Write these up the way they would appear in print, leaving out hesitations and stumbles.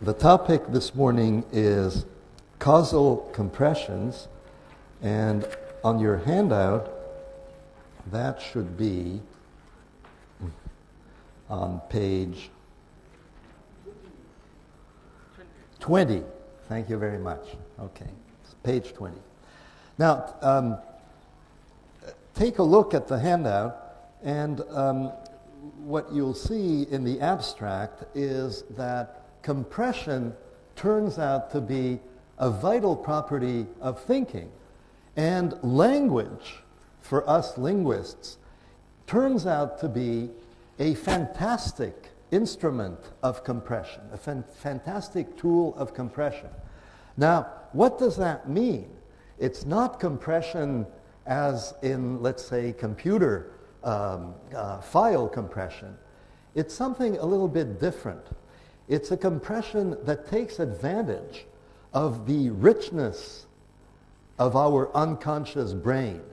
The topic this morning is causal compressions, and on your handout, that should be on page 20. Thank you very much. Okay, it's page 20. Now, take a look at the handout, and what you'll see in the abstract is that compression turns out to be a vital property of thinking. And language, for us linguists, turns out to be a fantastic instrument of compression, a fantastic tool of compression. Now, what does that mean? It's not compression as in, let's say, computer file compression. It's something a little bit different. It's a compression that takes advantage of the richness of our unconscious brain.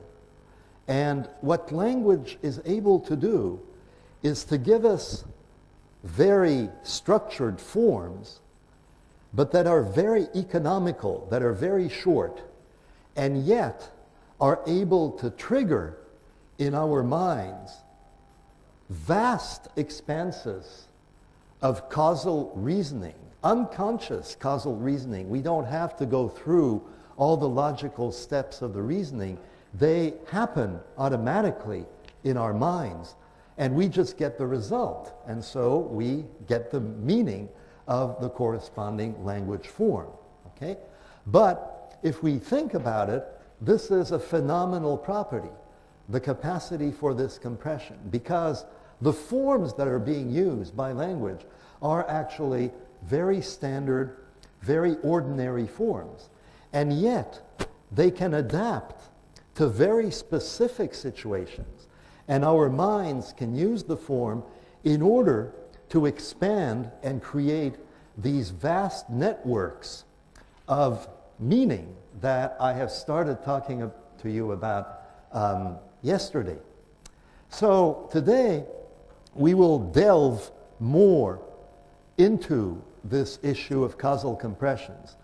And what language is able to do is to give us very structured forms, but that are very economical, that are very short, and yet are able to trigger in our minds vast expanses of causal reasoning, unconscious causal reasoning. We don't have to go through all the logical steps of the reasoning. They happen automatically in our minds, and we just get the result. And so we get the meaning of the corresponding language form. Okay? But if we think about it, this is a phenomenal property, the capacity for this compression, because the forms that are being used by language are actually very standard, very ordinary forms. And yet, they can adapt to very specific situations. And our minds can use the form in order to expand and create these vast networks of meaning that I have started talking to you about yesterday. So today, we will delve more into this issue of causal compressions,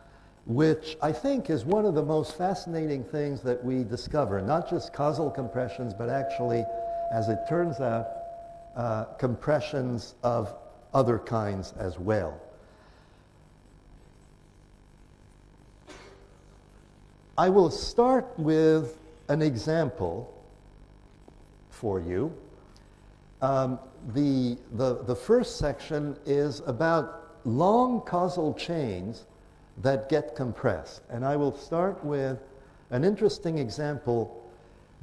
which I think is one of the most fascinating things that we discover. Not just causal compressions, but actually, as it turns out, compressions of other kinds as well. I will start with an example for you. The first section is about long causal chains that get compressed. And I will start with an interesting example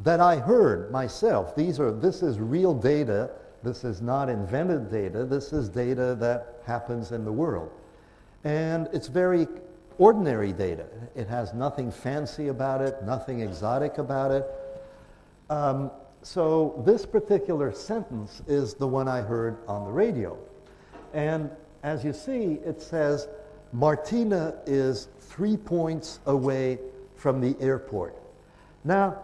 that I heard myself. This is real data. This is not invented data. This is data that happens in the world. And it's very ordinary data. It has nothing fancy about it, nothing exotic about it. So this particular sentence is the one I heard on the radio. And as you see, it says, Martina is 3 points away from the airport. Now,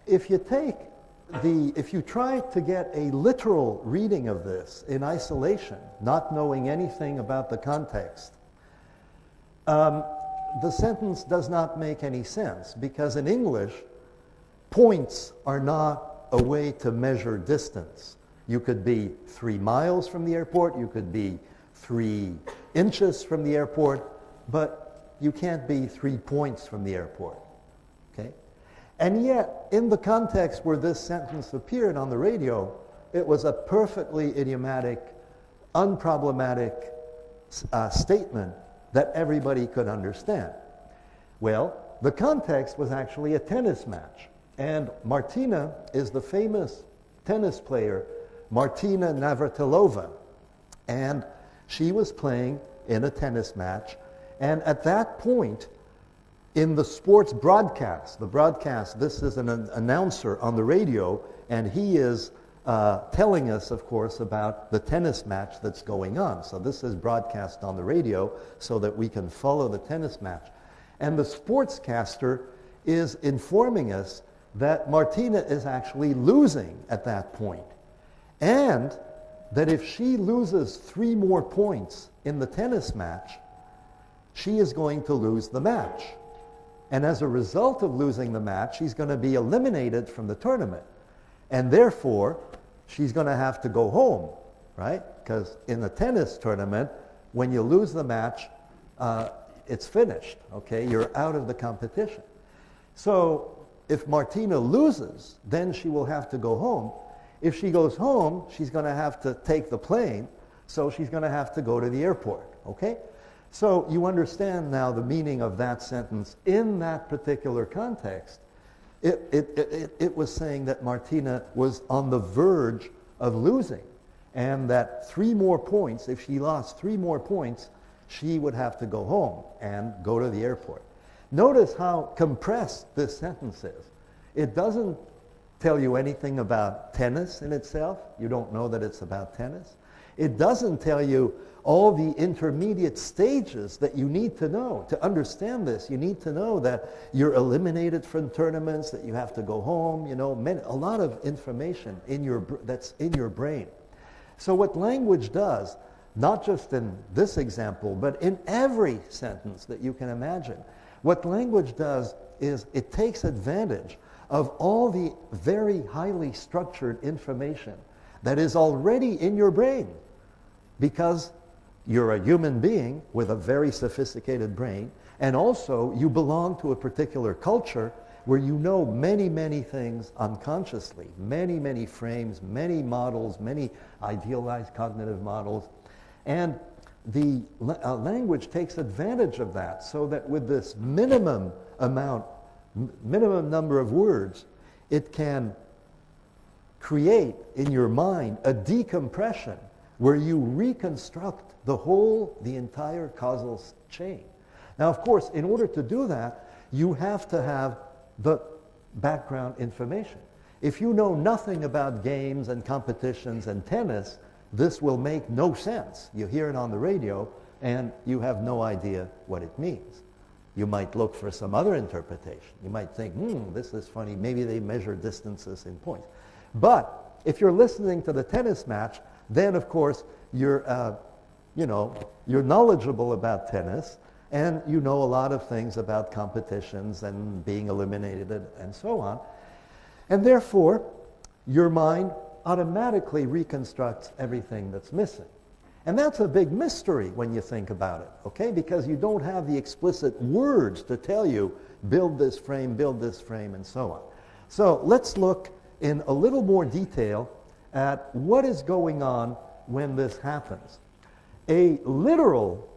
if you try to get a literal reading of this in isolation, not knowing anything about the context, the sentence does not make any sense, because in English, points are not a way to measure distance. You could be 3 miles from the airport, you could be 3 inches from the airport, but you can't be 3 points from the airport. Okay? And yet, in the context where this sentence appeared on the radio, it was a perfectly idiomatic, unproblematic statement that everybody could understand. Well, the context was actually a tennis match. And Martina is the famous tennis player, Martina Navratilova. And she was playing in a tennis match. And at that point, in the sports broadcast, this is an announcer on the radio, and he is telling us, of course, about the tennis match that's going on. So this is broadcast on the radio so that we can follow the tennis match. And the sportscaster is informing us that Martina is actually losing at that point. And that if she loses 3 more points in the tennis match, she is going to lose the match. And as a result of losing the match, she's going to be eliminated from the tournament. And therefore, she's going to have to go home, right? Because in the tennis tournament, when you lose the match, it's finished, okay? You're out of the competition. So if Martina loses, then she will have to go home. If she goes home, she's going to have to take the plane, so she's going to have to go to the airport, okay? So you understand now the meaning of that sentence in that particular context. It was saying that Martina was on the verge of losing, and that 3 more points, if she lost 3 more points, she would have to go home and go to the airport. Notice how compressed this sentence is. It doesn't tell you anything about tennis in itself. You don't know that it's about tennis. It doesn't tell you all the intermediate stages that you need to know. To understand this, you need to know that you're eliminated from tournaments, that you have to go home, you know, a lot of information that's in your brain. So what language does, not just in this example, but in every sentence that you can imagine, what language does is it takes advantage of all the very highly structured information that is already in your brain, because you're a human being with a very sophisticated brain, and also you belong to a particular culture where you know many, many things unconsciously, many, many frames, many models, many idealized cognitive models. And the language takes advantage of that, so that with this minimum number of words, it can create in your mind a decompression where you reconstruct the entire causal chain. Now, of course, in order to do that, you have to have the background information. If you know nothing about games and competitions and tennis, this will make no sense. You hear it on the radio, and you have no idea what it means. You might look for some other interpretation. You might think, this is funny. Maybe they measure distances in points. But if you're listening to the tennis match, then, of course, you're knowledgeable about tennis, and you know a lot of things about competitions and being eliminated and so on. And therefore, your mind automatically reconstructs everything that's missing. And that's a big mystery when you think about it, okay? Because you don't have the explicit words to tell you, build this frame, and so on. So let's look in a little more detail at what is going on when this happens. A literal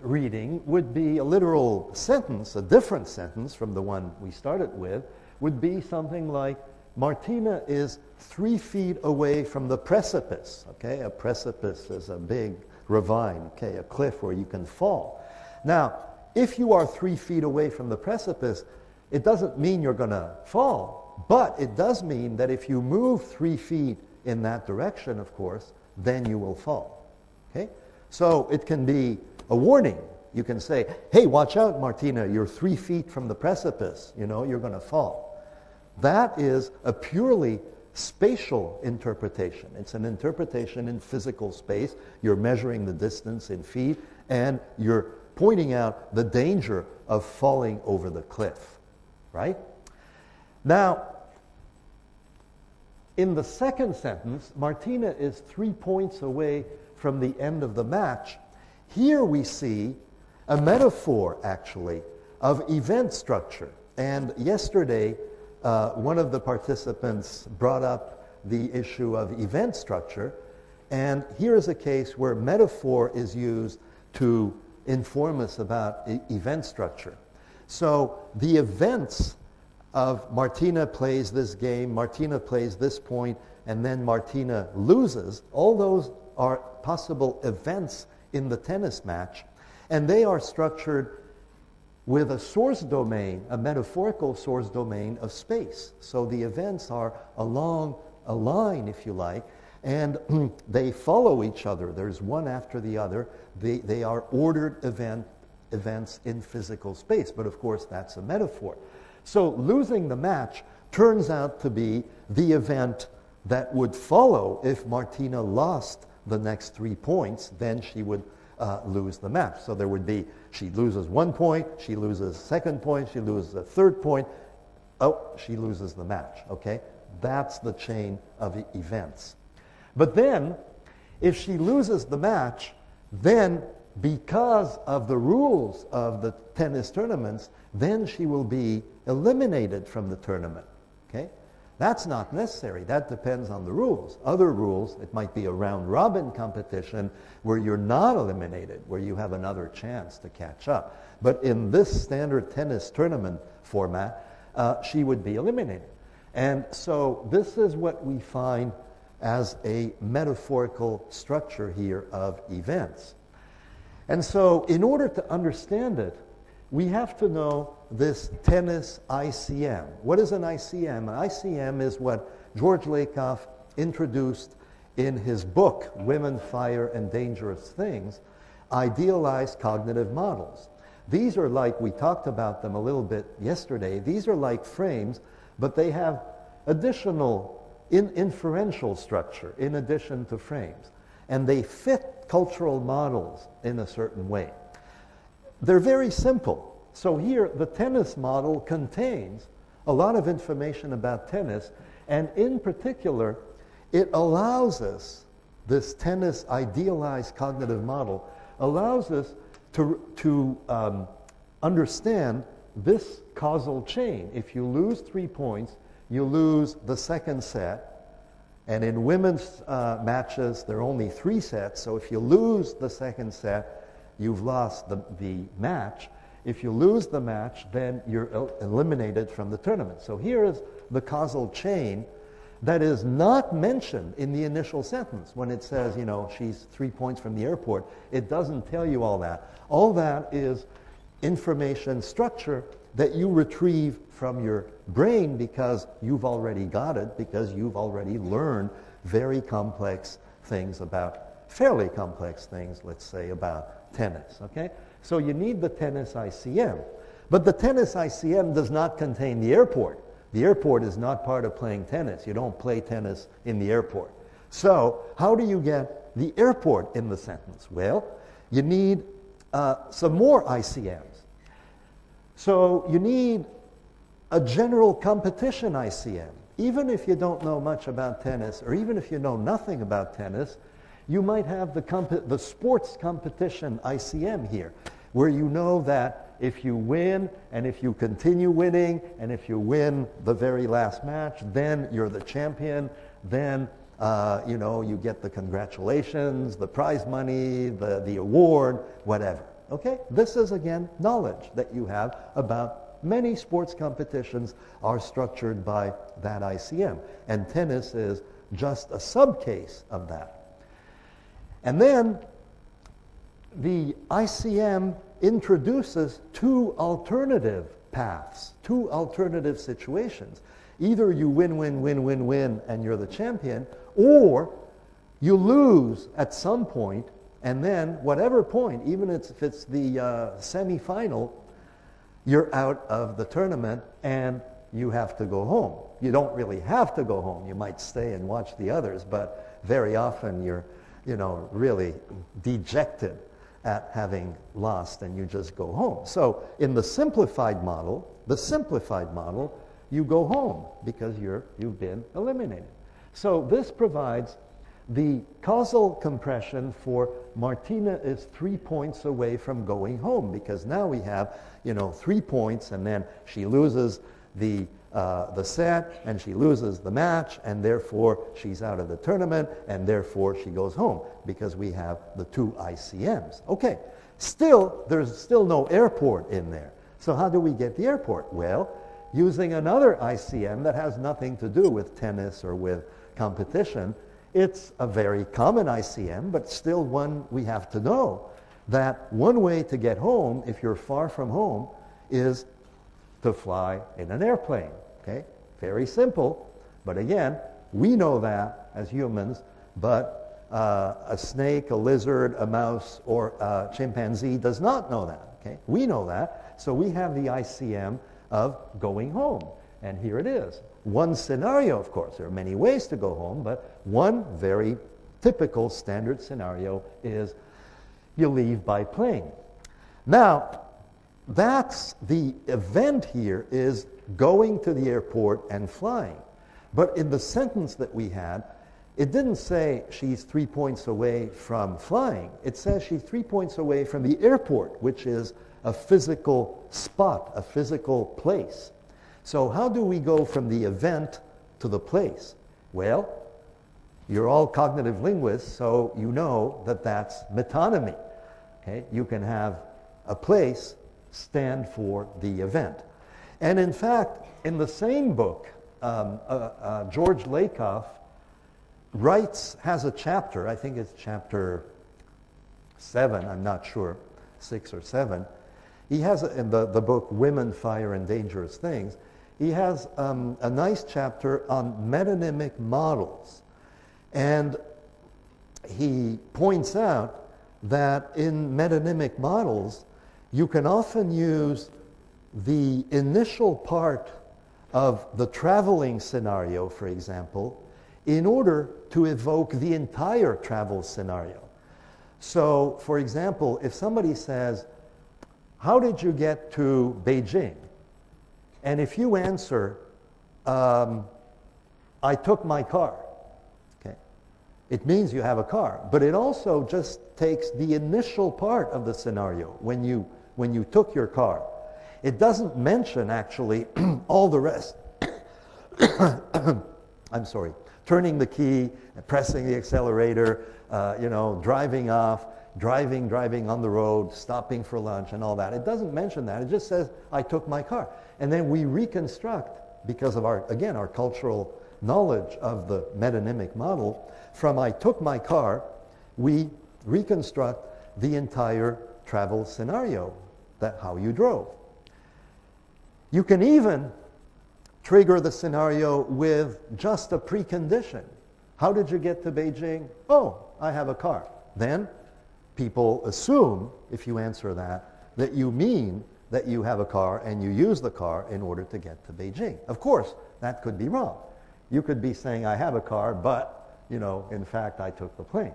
reading would be a literal sentence, a different sentence from the one we started with, would be something like, Martina is 3 feet away from the precipice. Okay, a precipice is a big ravine, okay, a cliff where you can fall. Now, if you are 3 feet away from the precipice, it doesn't mean you're going to fall, but it does mean that if you move 3 feet in that direction, of course, then you will fall. Okay, so it can be a warning. You can say, hey, watch out, Martina, you're 3 feet from the precipice, you know, you're going to fall. That is a purely spatial interpretation. It's an interpretation in physical space. You're measuring the distance in feet, and you're pointing out the danger of falling over the cliff, right? Now, in the second sentence, Martina is 3 points away from the end of the match. Here we see a metaphor, actually, of event structure. And yesterday, one of the participants brought up the issue of event structure, and here is a case where metaphor is used to inform us about event structure. So the events of Martina plays this game, Martina plays this point, and then Martina loses, all those are possible events in the tennis match, and they are structured with a source domain, a metaphorical source domain of space. So the events are along a line, if you like, and they follow each other. There's one after the other. They are ordered events in physical space, but of course that's a metaphor. So losing the match turns out to be the event that would follow if Martina lost the next 3 points. Then she would lose the match. So there would be, she loses 1 point, she loses a second point, she loses a third point, oh, she loses the match, okay? That's the chain of events. But then, if she loses the match, then because of the rules of the tennis tournaments, then she will be eliminated from the tournament, okay? That's not necessary. That depends on the rules. Other rules, it might be a round-robin competition where you're not eliminated, where you have another chance to catch up. But in this standard tennis tournament format, she would be eliminated. And so this is what we find as a metaphorical structure here of events. And so in order to understand it, we have to know this tennis ICM. What is an ICM? An ICM is what George Lakoff introduced in his book, Women, Fire, and Dangerous Things, Idealized Cognitive Models. These are like, we talked about them a little bit yesterday, these are like frames, but they have additional inferential structure in addition to frames. And they fit cultural models in a certain way. They're very simple. So here, the tennis model contains a lot of information about tennis, and in particular, it allows us, this tennis idealized cognitive model, allows us to understand this causal chain. If you lose 3 points, you lose the second set. And in women's matches, there are only 3 sets. So if you lose the second set, you've lost the match. If you lose the match, then you're eliminated from the tournament. So here is the causal chain that is not mentioned in the initial sentence. When it says, you know, she's 3 points from the airport, it doesn't tell you all that. All that is information structure that you retrieve from your brain because you've already got it, because you've already learned very complex things about, fairly complex things, let's say, about tennis, okay? So you need the tennis ICM. But the tennis ICM does not contain the airport. The airport is not part of playing tennis. You don't play tennis in the airport. So how do you get the airport in the sentence? Well, you need some more ICMs. So you need a general competition ICM. Even if you don't know much about tennis, or even if you know nothing about tennis, you might have the sports competition ICM here, where you know that if you win, and if you continue winning, and if you win the very last match, then you're the champion, then you know, you get the congratulations, the prize money, the award, whatever. Okay? This is, again, knowledge that you have about many sports competitions are structured by that ICM. And tennis is just a subcase of that. And then the ICM introduces 2 alternative paths, 2 alternative situations. Either you win, and you're the champion, or you lose at some point, and then whatever point, even if it's the semifinal, you're out of the tournament and you have to go home. You don't really have to go home. You might stay and watch the others, but very often you're, you know, really dejected at having lost and you just go home. So in the simplified model, you go home because you've been eliminated. So this provides the causal compression for Martina is 3 points away from going home, because now we have, you know, 3 points, and then she loses the set, and she loses the match, and therefore she's out of the tournament, and therefore she goes home, because we have the 2 ICMs. Okay, there's still no airport in there. So how do we get the airport? Well, using another ICM that has nothing to do with tennis or with competition. It's a very common ICM, but still one we have to know, that one way to get home, if you're far from home, is to fly in an airplane. Okay? Very simple, but again, we know that as humans, but a snake, a lizard, a mouse, or a chimpanzee does not know that. Okay? We know that, so we have the ICM of going home, and here it is. One scenario, of course, there are many ways to go home, but one very typical standard scenario is you leave by plane. Now, that's the event here is going to the airport and flying. But in the sentence that we had, it didn't say she's 3 points away from flying. It says she's 3 points away from the airport, which is a physical spot, a physical place. So how do we go from the event to the place? Well, you're all cognitive linguists, so you know that that's metonymy. Okay? You can have a place stand for the event. And in fact, in the same book, George Lakoff has a chapter, I think it's chapter 7, I'm not sure, 6 or 7. He has, in the book Women, Fire, and Dangerous Things, he has a nice chapter on metonymic models. And he points out that in metonymic models, you can often use the initial part of the traveling scenario, for example, in order to evoke the entire travel scenario. So, for example, if somebody says, how did you get to Beijing? And if you answer, I took my car, okay, it means you have a car. But it also just takes the initial part of the scenario when you took your car. It doesn't mention, actually, all the rest. I'm sorry. Turning the key, pressing the accelerator, driving off, driving on the road, stopping for lunch and all that. It doesn't mention that. It just says, I took my car. And then we reconstruct, because of our cultural knowledge of the metonymic model, from I took my car, we reconstruct the entire travel scenario, how you drove. You can even trigger the scenario with just a precondition. How did you get to Beijing? Oh, I have a car. Then people assume, if you answer that you mean that you have a car and you use the car in order to get to Beijing. Of course, that could be wrong. You could be saying, I have a car, but, in fact, I took the plane.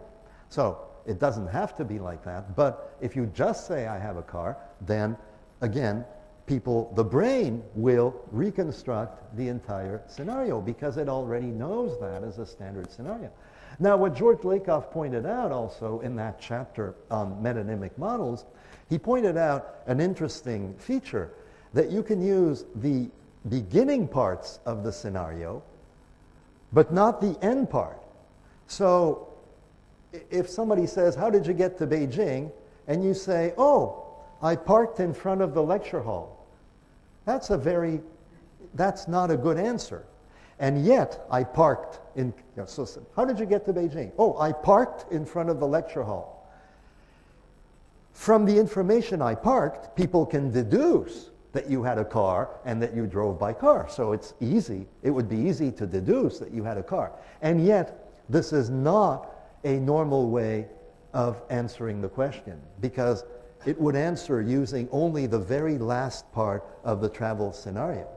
So it doesn't have to be like that. But if you just say, I have a car, then, again, the brain will reconstruct the entire scenario because it already knows that as a standard scenario. Now, what George Lakoff pointed out also in that chapter on metonymic models, he pointed out an interesting feature that you can use the beginning parts of the scenario, but not the end part. So if somebody says, how did you get to Beijing? And you say, oh, I parked in front of the lecture hall. That's not a good answer. And yet, I parked in, so how did you get to Beijing? Oh, I parked in front of the lecture hall. From the information I parked, people can deduce that you had a car and that you drove by car. So it's easy. It would be easy to deduce that you had a car. And yet, this is not a normal way of answering the question, because it would answer using only the very last part of the travel scenario.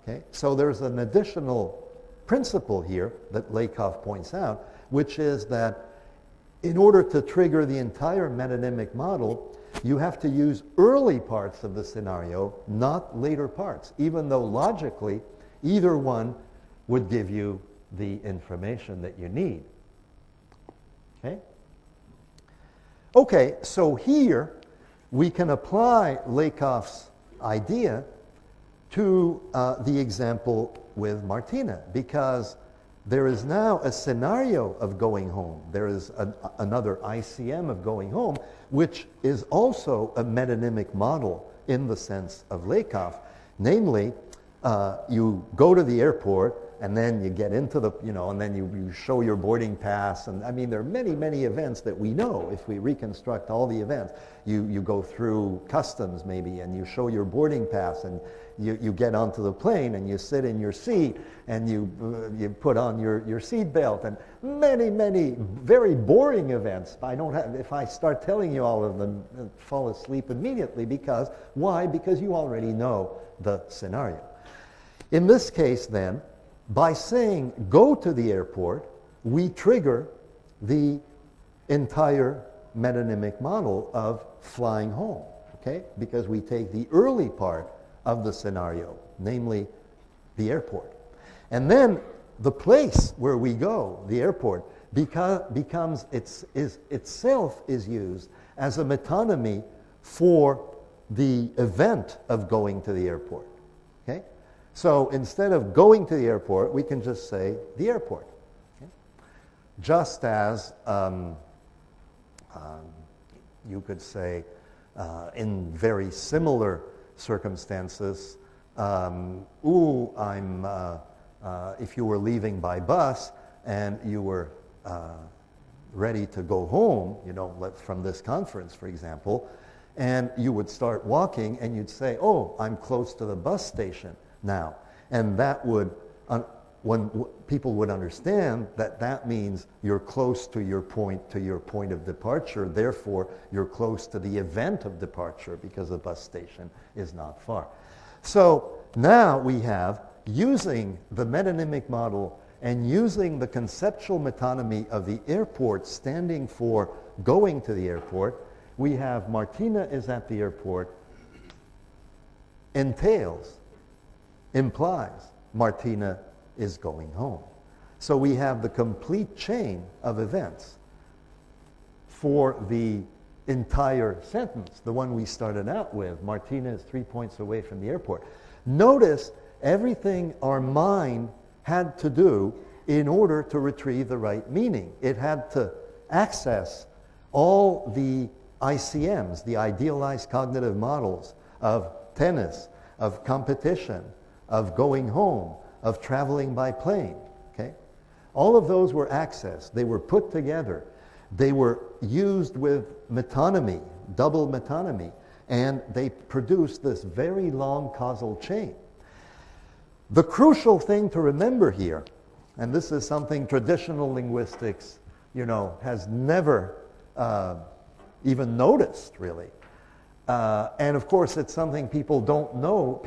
Okay? So there's an additional principle here that Lakoff points out, which is that in order to trigger the entire metonymic model, you have to use early parts of the scenario, not later parts, even though logically either one would give you the information that you need. Okay? Okay, so here we can apply Lakoff's idea to the example with Martina, because there is now a scenario of going home. There is another ICM of going home, which is also a metonymic model in the sense of Lakoff. Namely, you go to the airport, and then you get into the, and then you show your boarding pass. And I mean, there are many, many events that we know if we reconstruct all the events. You go through customs maybe, and you show your boarding pass, and you get onto the plane, and you sit in your seat, and you put on your seat belt, and many, many very boring events. If I start telling you all of them, fall asleep immediately. Because, why? Because you already know the scenario. In this case, then, by saying go to the airport, we trigger the entire metonymic model of flying home, okay? Because we take the early part of the scenario, namely the airport. And then the place where we go, the airport, becomes itself is used as a metonymy for the event of going to the airport, okay? So instead of going to the airport, we can just say the airport. Okay? Just as you could say in very similar circumstances, if you were leaving by bus and you were ready to go home, from this conference, for example, and you would start walking and you'd say, oh, I'm close to the bus station now. And that would, when people would understand that means you're close to your point of departure, therefore you're close to the event of departure because the bus station is not far. So now we have, using the metonymic model and using the conceptual metonymy of the airport standing for going to the airport, we have Martina is at the airport entails, implies Martina is going home. So we have the complete chain of events for the entire sentence, the one we started out with, Martina is 3 points away from the airport. Notice everything our mind had to do in order to retrieve the right meaning. It had to access all the ICMs, the idealized cognitive models of tennis, of competition, of going home, of traveling by plane. Okay? All of those were accessed. They were put together. They were used with metonymy, double metonymy, and they produced this very long causal chain. The crucial thing to remember here, and this is something traditional linguistics, has never even noticed, really. And of course, it's something people don't know,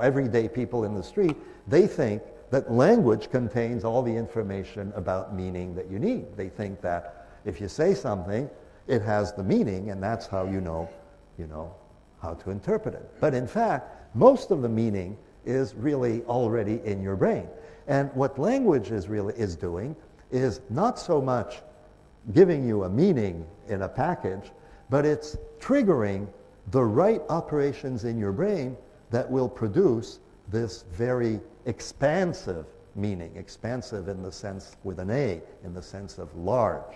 everyday people in the street, they think that language contains all the information about meaning that you need. They think that if you say something, it has the meaning, and that's how you know how to interpret it. But in fact, most of the meaning is really already in your brain. And what language is doing is not so much giving you a meaning in a package, but it's triggering the right operations in your brain that will produce this very expansive meaning, expansive in the sense with an A, in the sense of large.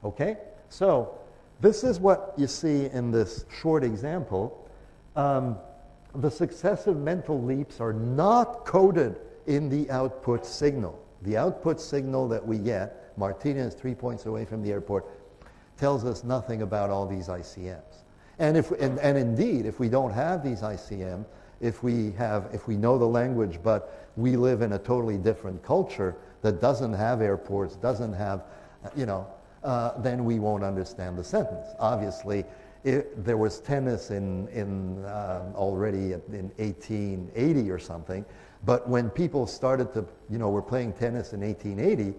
Okay? So this is what you see in this short example. The successive mental leaps are not coded in the output signal. The output signal that we get, Martina is 3 points away from the airport, tells us nothing about all these ICMs. And indeed, if we don't have these ICMs, if we know the language, but we live in a totally different culture that doesn't have airports, doesn't have, then we won't understand the sentence. Obviously, there was tennis already in 1880 or something, but when people started to, were playing tennis in 1880,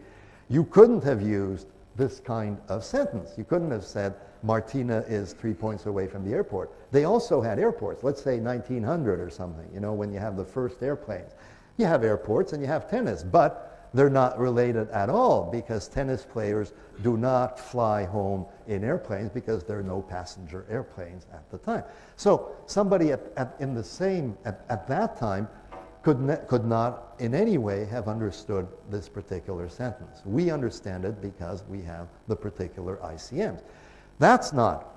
you couldn't have used this kind of sentence. You couldn't have said, Martina is 3 points away from the airport. They also had airports, let's say 1900 or something, when you have the first airplanes. You have airports and you have tennis, but they're not related at all because tennis players do not fly home in airplanes because there are no passenger airplanes at the time. So somebody at that time could not in any way have understood this particular sentence. We understand it because we have the particular ICMs. That's not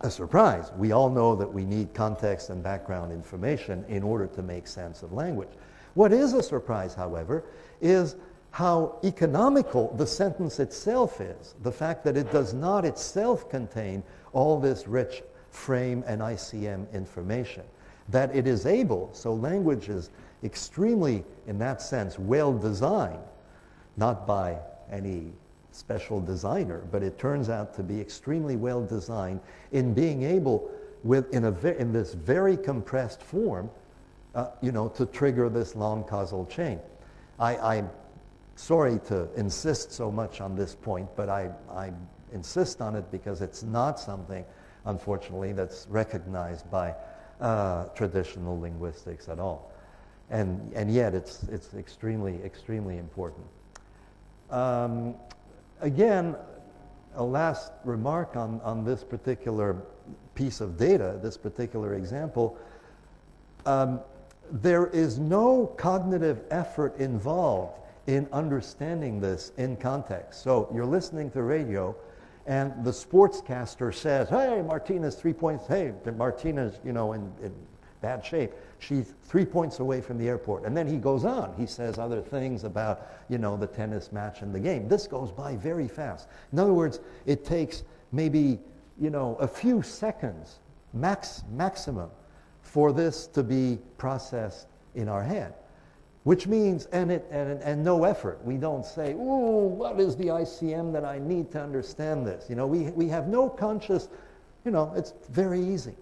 a surprise. We all know that we need context and background information in order to make sense of language. What is a surprise, however, is how economical the sentence itself is. The fact that it does not itself contain all this rich frame and ICM information. That it is able, so language is extremely, in that sense, well designed, not by any special designer, but it turns out to be extremely well designed in being able, in this very compressed form, to trigger this long causal chain. I'm sorry to insist so much on this point, but insist on it because it's not something, unfortunately, that's recognized by traditional linguistics at all. And yet it's extremely, extremely important. Again, a last remark on this particular piece of data, this particular example. There is no cognitive effort involved in understanding this in context. So you're listening to radio, and the sportscaster says, "Hey, Martina's 3 points. Hey, Martina's, in bad shape. She's 3 points away from the airport." And then he goes on. He says other things about, the tennis match and the game. This goes by very fast. In other words, it takes maybe, a few seconds maximum for this to be processed in our head. Which means, and no effort. We don't say, "Ooh, what is the ICM that I need to understand this?" We have no conscious, it's very easy.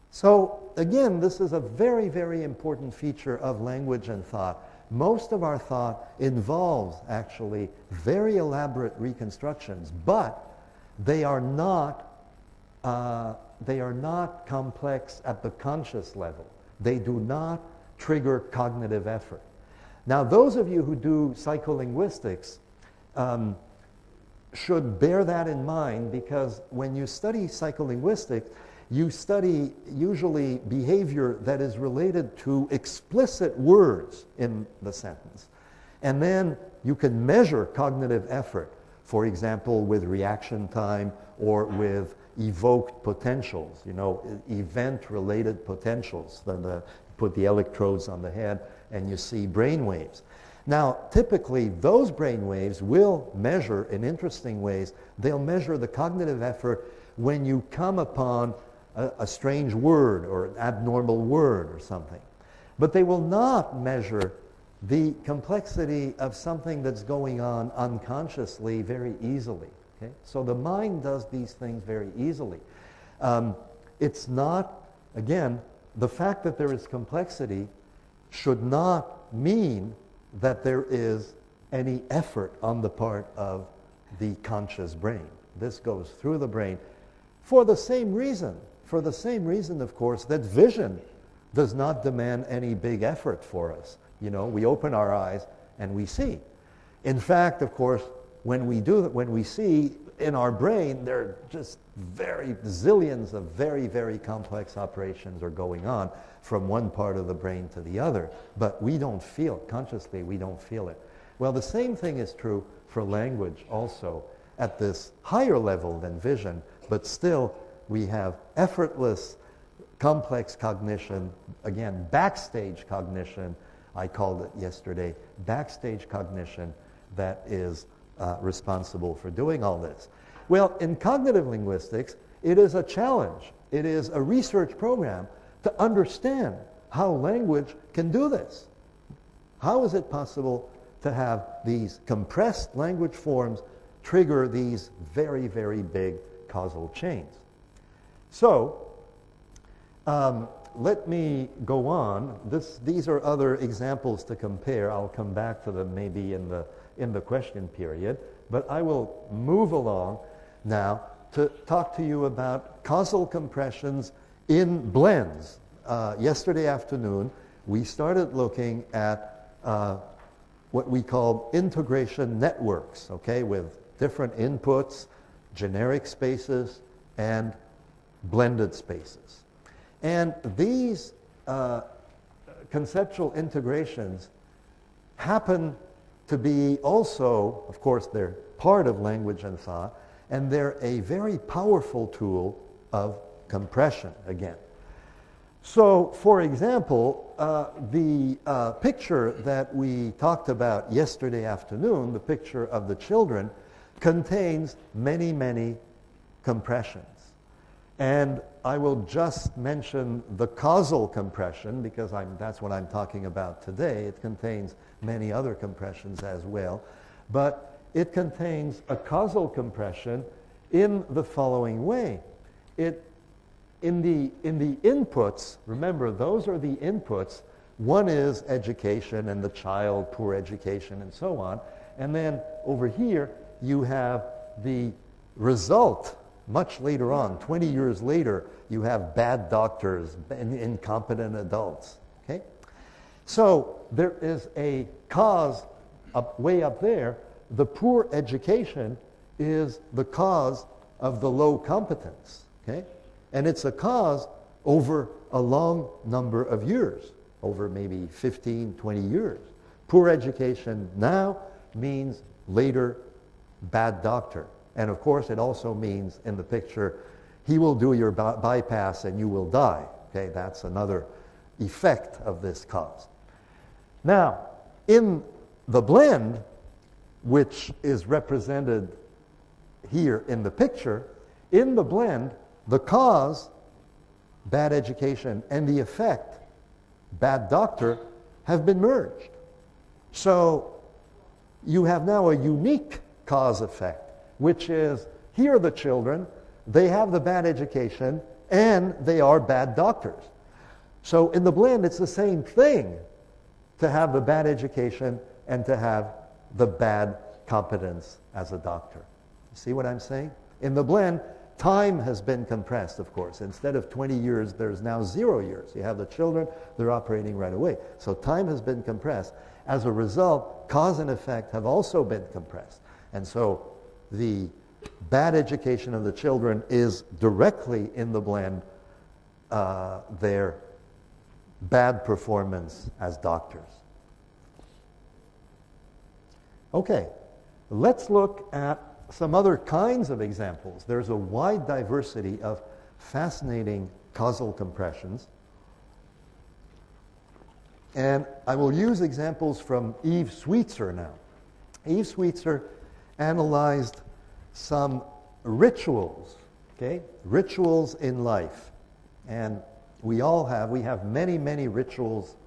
So again, this is a very, very important feature of language and thought. Most of our thought involves actually very elaborate reconstructions, but they are not complex at the conscious level. They do not trigger cognitive effort. Now, those of you who do psycholinguistics should bear that in mind, because when you study psycholinguistics, you study usually behavior that is related to explicit words in the sentence. And then you can measure cognitive effort, for example, with reaction time or with evoked potentials, event-related potentials. Then put the electrodes on the head and you see brain waves. Now, typically, those brain waves will measure in interesting ways. They'll measure the cognitive effort when you come upon a strange word or an abnormal word or something. But they will not measure the complexity of something that's going on unconsciously very easily. Okay? So the mind does these things very easily. It's not, again, the fact that there is complexity should not mean that there is any effort on the part of the conscious brain. This goes through the brain for the same reason, of course, that vision does not demand any big effort for us. We open our eyes and we see. In fact, of course, when we see, in our brain, there are just zillions of very, very complex operations are going on from one part of the brain to the other, but we don't feel, consciously, we don't feel it. Well, the same thing is true for language also at this higher level than vision, but still we have effortless, complex cognition, again, backstage cognition, I called it yesterday, backstage cognition that is responsible for doing all this. Well, in cognitive linguistics, it is a challenge. It is a research program to understand how language can do this. How is it possible to have these compressed language forms trigger these very, very big causal chains? So, let me go on. These are other examples to compare. I'll come back to them maybe in the question period. But I will move along now to talk to you about causal compressions in blends. Yesterday afternoon, we started looking at what we call integration networks, okay, with different inputs, generic spaces, and blended spaces. And these conceptual integrations happen to be also, of course, they're part of language and thought, and they're a very powerful tool of compression, again. So, for example, the picture that we talked about yesterday afternoon, the picture of the children, contains many, many compressions. And I will just mention the causal compression because that's what I'm talking about today. It contains many other compressions as well. But it contains a causal compression in the following way. In the inputs, remember, those are the inputs. One is education and the child, poor education, and so on. And then over here, you have the result, much later on, 20 years later, you have bad doctors and incompetent adults. Okay? So there is a cause way up there. The poor education is the cause of the low competence. Okay? And it's a cause over a long number of years, over maybe 15, 20 years. Poor education now means later bad doctor. And of course, it also means in the picture, he will do your bypass and you will die. Okay, that's another effect of this cause. Now, in the blend, which is represented here in the picture, in the blend, the cause, bad education, and the effect, bad doctor, have been merged. So you have now a unique cause effect, which is, here are the children, they have the bad education, and they are bad doctors. So in the blend, it's the same thing to have the bad education and to have the bad competence as a doctor. You see what I'm saying? In the blend, time has been compressed, of course. Instead of 20 years, there's now 0 years. You have the children, they're operating right away. So time has been compressed. As a result, cause and effect have also been compressed. And so the bad education of the children is directly in the blend their bad performance as doctors. Okay, let's look at some other kinds of examples. There's a wide diversity of fascinating causal compressions. And I will use examples from Eve Sweetser now. Eve Sweetser analyzed some rituals, okay? Rituals in life. And we have many, many rituals,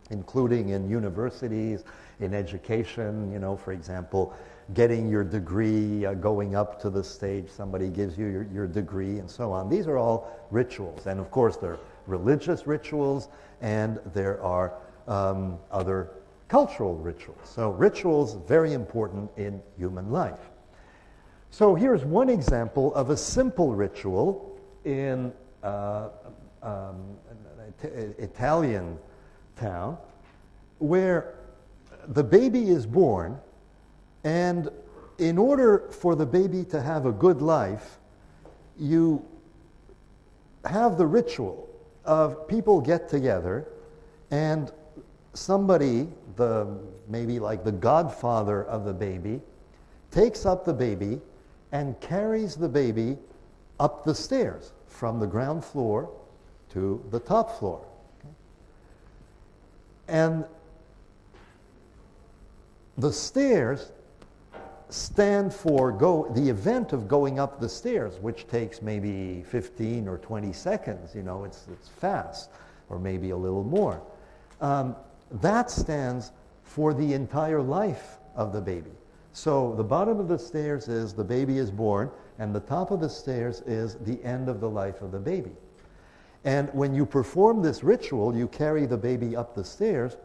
including in universities, in education, for example, getting your degree, going up to the stage, somebody gives you your degree, and so on. These are all rituals. And of course, there are religious rituals, and there are other cultural rituals. So rituals, very important in human life. So here's one example of a simple ritual in an Italian town where the baby is born, and in order for the baby to have a good life, you have the ritual of people get together and somebody, maybe like the godfather of the baby, takes up the baby and carries the baby up the stairs from the ground floor to the top floor. Okay? And the stairs stand for the event of going up the stairs, which takes maybe 15 or 20 seconds. It's fast, or maybe a little more. That stands for the entire life of the baby. So the bottom of the stairs is the baby is born, and the top of the stairs is the end of the life of the baby. And when you perform this ritual, you carry the baby up the stairs.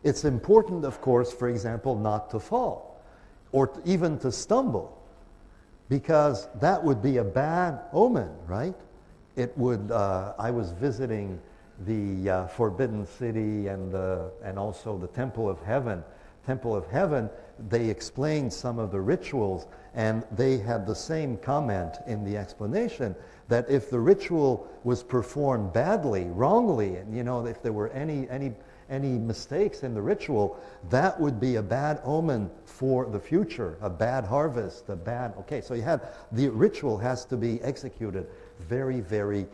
It's important, of course, for example, not to fall or even to stumble, because that would be a bad omen, right? It would. I was visiting the Forbidden City and also the Temple of Heaven. Temple of Heaven, they explained some of the rituals, and they had the same comment in the explanation that if the ritual was performed badly, wrongly, and if there were any mistakes in the ritual, that would be a bad omen for the future, a bad harvest, okay, so the ritual has to be executed very, very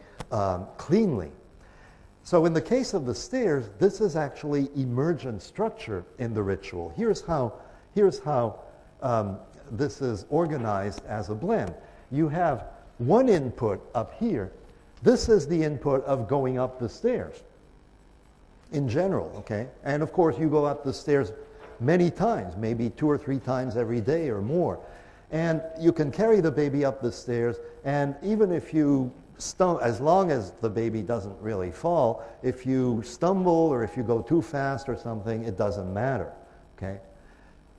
cleanly. So in the case of the stairs, this is actually emergent structure in the ritual. Here's how this is organized as a blend. You have one input up here. This is the input of going up the stairs in general, okay? And of course, you go up the stairs many times, maybe 2 or 3 times every day or more. And you can carry the baby up the stairs, and even if you as long as the baby doesn't really fall, if you stumble or if you go too fast or something, it doesn't matter, okay?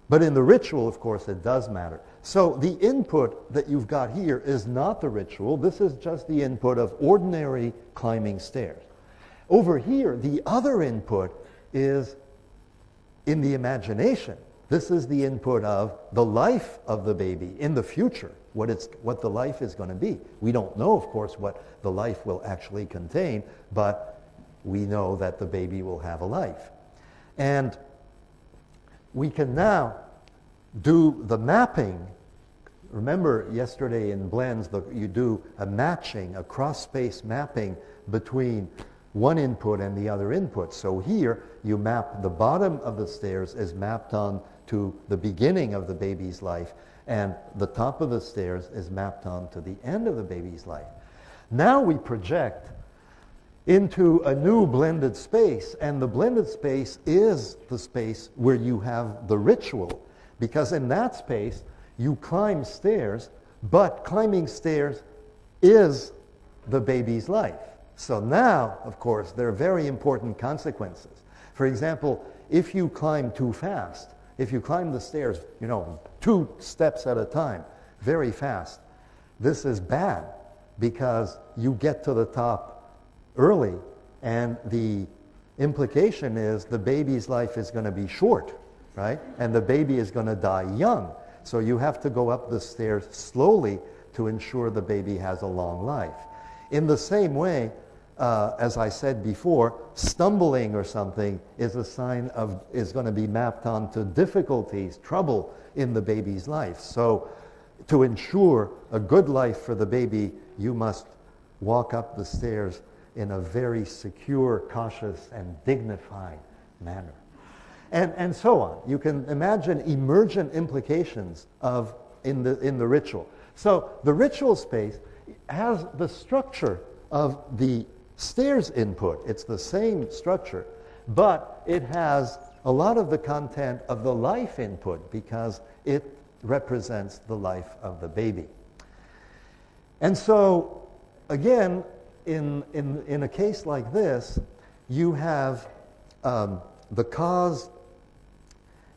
But in the ritual, of course, it does matter. So the input that you've got here is not the ritual. This is just the input of ordinary climbing stairs. Over here, the other input is in the imagination. This is the input of the life of the baby in the future, what the life is going to be. We don't know, of course, what the life will actually contain, but we know that the baby will have a life. And we can now do the mapping. Remember yesterday in blends, you do a matching, a cross-space mapping between one input and the other input. So here you map the bottom of the stairs is mapped on to the beginning of the baby's life, and the top of the stairs is mapped on to the end of the baby's life. Now we project into a new blended space, and the blended space is the space where you have the ritual, because in that space you climb stairs, but climbing stairs is the baby's life. So now, of course, there are very important consequences. For example, if you climb too fast, if you climb the stairs, 2 steps at a time, very fast, this is bad because you get to the top early, and the implication is the baby's life is going to be short, right? And the baby is going to die young. So you have to go up the stairs slowly to ensure the baby has a long life. In the same way, as I said before, stumbling or something is a sign of, is going to be mapped onto difficulties, trouble in the baby's life. So to ensure a good life for the baby, you must walk up the stairs in a very secure, cautious, and dignified manner. And so on. You can imagine emergent implications in the ritual. So the ritual space has the structure of the stairs input. It's the same structure, but it has a lot of the content of the life input because it represents the life of the baby. And so, again, in a case like this, you have the cause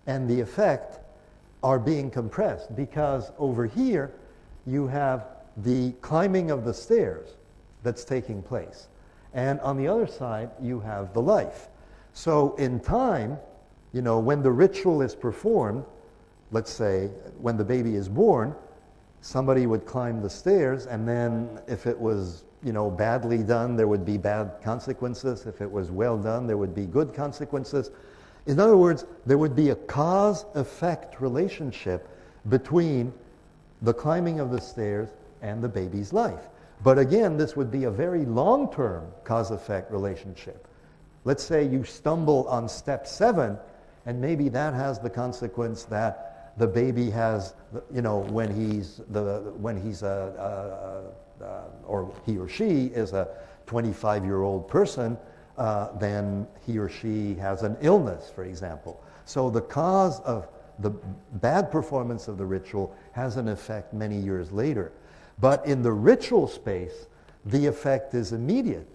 and the effect are being compressed, because over here you have the climbing of the stairs that's taking place. And on the other side, you have the life. So in time, when the ritual is performed, let's say when the baby is born, somebody would climb the stairs, and then if it was badly done, there would be bad consequences. If it was well done, there would be good consequences. In other words, there would be a cause-effect relationship between the climbing of the stairs and the baby's life. But again, this would be a very long-term cause-effect relationship. Let's say you stumble on step 7, and maybe that has the consequence that the baby has, when he's or he or she is a 25-year-old person, then he or she has an illness, for example. So the cause of the bad performance of the ritual has an effect many years later. But in the ritual space, the effect is immediate,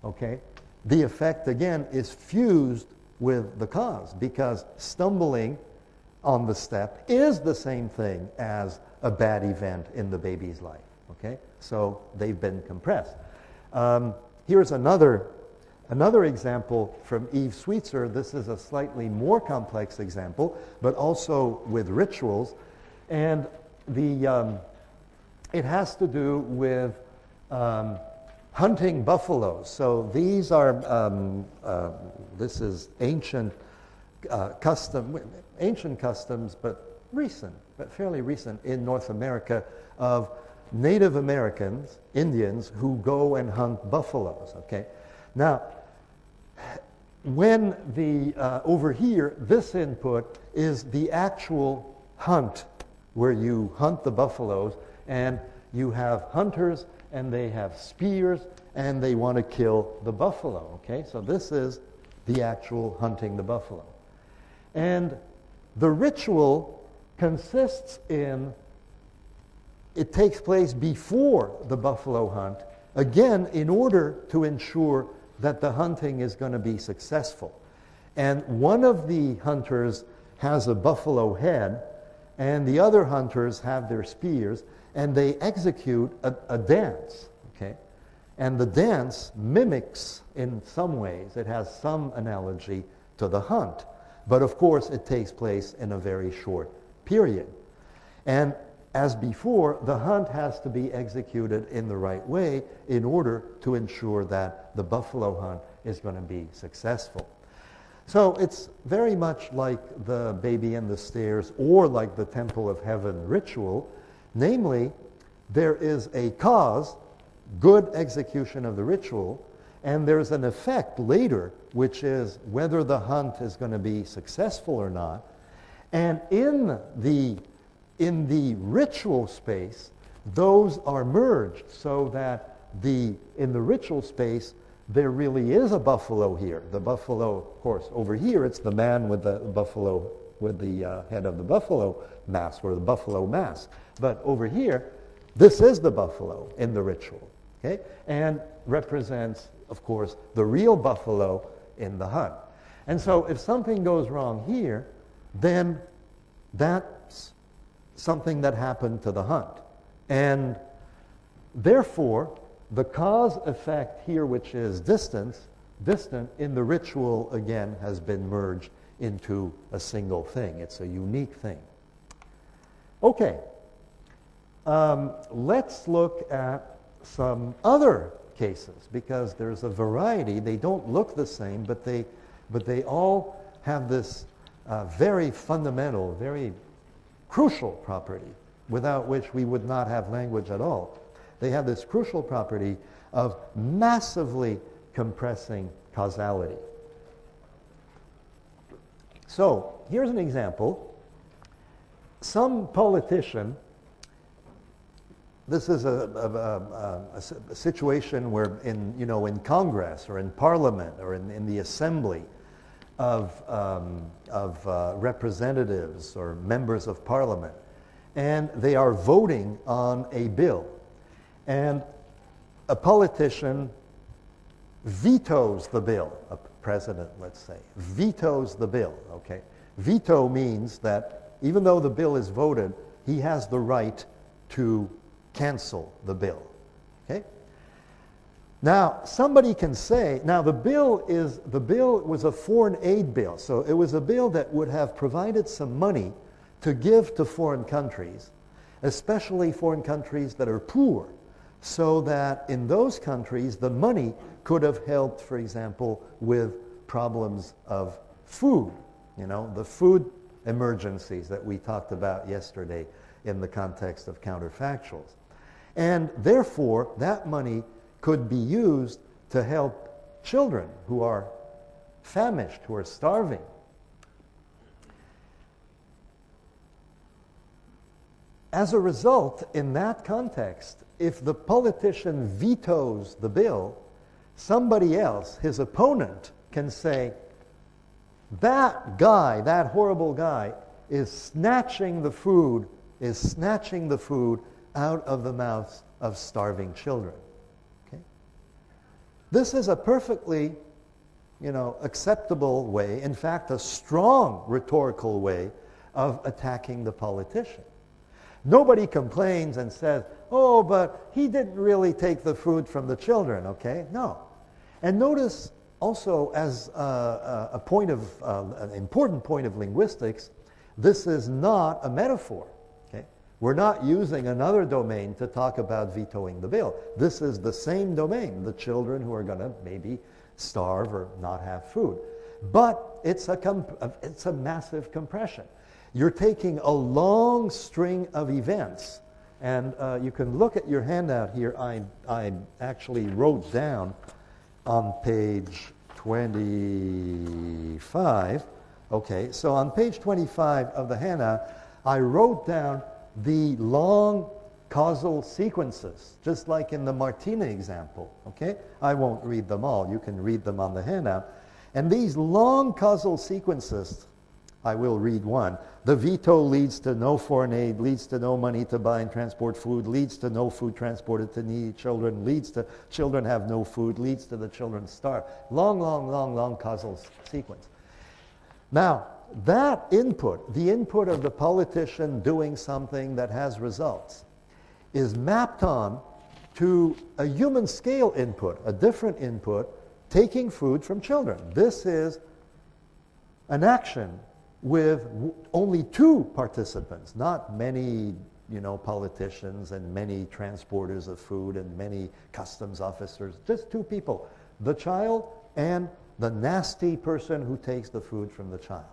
okay? The effect, again, is fused with the cause, because stumbling on the step is the same thing as a bad event in the baby's life, okay? So they've been compressed. Here's another example from Eve Sweetser. This is a slightly more complex example, but also with rituals. And it has to do with hunting buffaloes. So these are, this is ancient customs, but recent, but fairly recent in North America, of Native Americans, Indians, who go and hunt buffaloes, okay? Now, when over here, this input is the actual hunt, where you hunt the buffaloes, and you have hunters, and they have spears, and they want to kill the buffalo, okay? So this is the actual hunting the buffalo. And the ritual consists in, it takes place before the buffalo hunt, again, in order to ensure that the hunting is going to be successful. And one of the hunters has a buffalo head, and the other hunters have their spears, and they execute a dance, okay? And the dance mimics in some ways, it has some analogy to the hunt. But of course, it takes place in a very short period. And as before, the hunt has to be executed in the right way in order to ensure that the buffalo hunt is going to be successful. So it's very much like the Baby and the Stairs or like the Temple of Heaven ritual. Namely, there is a cause, good execution of the ritual, and there's an effect later, which is whether the hunt is going to be successful or not. And in the ritual space, those are merged so that in the ritual space, there really is a buffalo here. The buffalo, of course, over here, it's the man with the buffalo, with the head of the buffalo mask, or the buffalo mask. But over here, this is the buffalo in the ritual, okay? And represents, of course, the real buffalo in the hunt. And so if something goes wrong here, then that's something that happened to the hunt. And therefore, the cause-effect here, which is distant in the ritual, again, has been merged into a single thing. It's a unique thing. Okay. Let's look at some other cases, because there's a variety. They don't look the same, but they all have this very fundamental, very crucial property, without which we would not have language at all. They have this crucial property of massively compressing causality. So here's an example. Some politician, this is a situation where in Congress or in Parliament or in the Assembly of representatives or members of Parliament, and they are voting on a bill. And a politician vetoes the bill, a president, let's say, vetoes the bill, okay? Veto means that even though the bill is voted, he has the right to cancel the bill, okay? Now, somebody can say, now the bill was a foreign aid bill, so it was a bill that would have provided some money to give to foreign countries, especially foreign countries that are poor, so that in those countries the money could have helped, for example, with problems of food, the food emergencies that we talked about yesterday in the context of counterfactuals. And therefore, that money could be used to help children who are famished, who are starving. As a result, in that context, if the politician vetoes the bill, somebody else, his opponent, can say, that guy, that horrible guy, is snatching the food out of the mouths of starving children. Okay? This is a perfectly, acceptable way, in fact, a strong rhetorical way of attacking the politician. Nobody complains and says, oh, but he didn't really take the food from the children, okay? No. And notice also, as an important point of linguistics, this is not a metaphor, okay? We're not using another domain to talk about vetoing the bill. This is the same domain, the children who are going to maybe starve or not have food. But it's a massive compression. You're taking a long string of events, and you can look at your handout here. I actually wrote down on page 25. Okay, so on page 25 of the handout, I wrote down the long causal sequences, just like in the Martina example. Okay, I won't read them all. You can read them on the handout. And these long causal sequences, I will read one. The veto leads to no foreign aid, leads to no money to buy and transport food, leads to no food transported to needy children, leads to children have no food, leads to the children starve. Long, long, long, long causal sequence. Now, that input, the input of the politician doing something that has results, is mapped on to a human scale input, a different input, taking food from children. This is an action with only two participants, not many, politicians and many transporters of food and many customs officers, just two people, the child and the nasty person who takes the food from the child.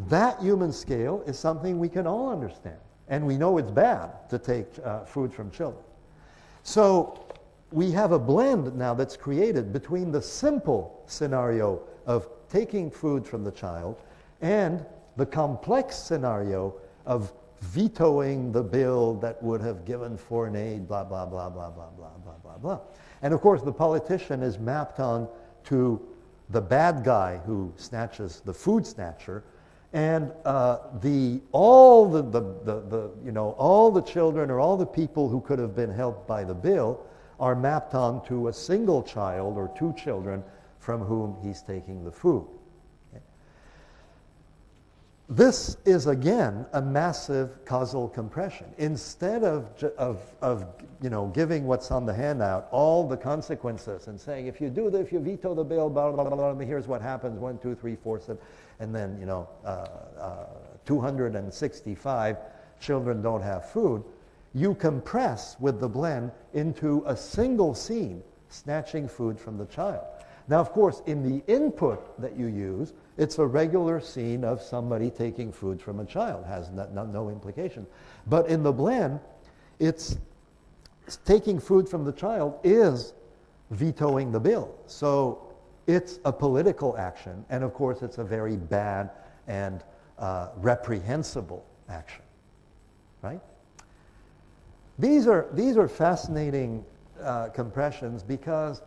That human scale is something we can all understand, and we know it's bad to take food from children. So we have a blend now that's created between the simple scenario of taking food from the child and the complex scenario of vetoing the bill that would have given foreign aid, blah, blah, blah, blah, blah, blah, blah, blah, blah. And of course, the politician is mapped on to the bad guy who snatches the food snatcher, and all the children or all the people who could have been helped by the bill are mapped onto a single child or two children from whom he's taking the food. Okay. This is again a massive causal compression. Instead of giving what's on the handout all the consequences and saying if you do this, if you veto the bill, blah blah blah, blah, here's what happens: 1, 2, 3, 4, 7, and then 265 children don't have food. You compress with the blend into a single scene, snatching food from the child. Now, of course, in the input that you use, it's a regular scene of somebody taking food from a child. Has no implication. But in the blend, it's taking food from the child is vetoing the bill. So it's a political action, and of course, it's a very bad and reprehensible action, right? These are fascinating compressions because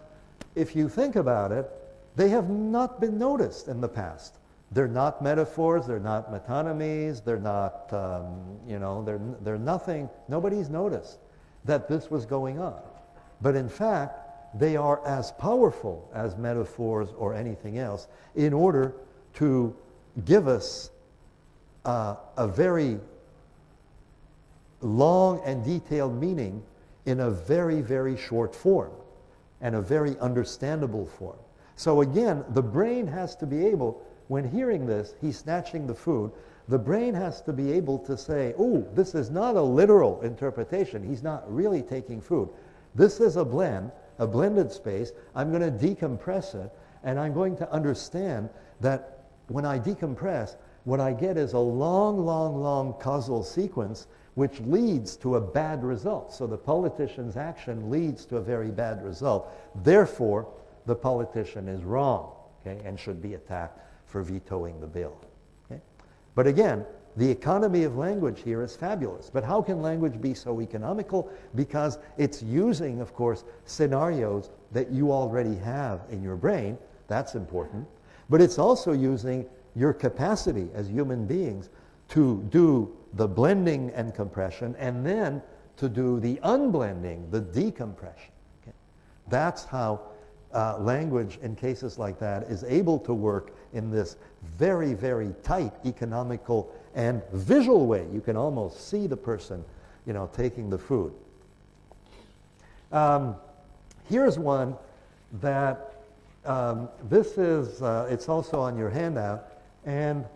if you think about it, they have not been noticed in the past. They're not metaphors, they're not metonymies, they're not, they're nothing, nobody's noticed that this was going on. But in fact, they are as powerful as metaphors or anything else in order to give us a very long and detailed meaning in a very, very short form and a very understandable form. So again, the brain has to be able, when hearing this, he's snatching the food, the brain has to be able to say, oh, this is not a literal interpretation. He's not really taking food. This is a blend, a blended space. I'm going to decompress it, and I'm going to understand that when I decompress, what I get is a long, long, long causal sequence which leads to a bad result. So the politician's action leads to a very bad result. Therefore, the politician is wrong, okay, and should be attacked for vetoing the bill. Okay? But again, the economy of language here is fabulous. But how can language be so economical? Because it's using, of course, scenarios that you already have in your brain. That's important. But it's also using your capacity as human beings to do the blending and compression, and then to do the unblending, the decompression. Okay? That's how language in cases like that is able to work in this very, very tight economical and visual way. You can almost see the person, taking the food. Here's one that this is, it's also on your handout, and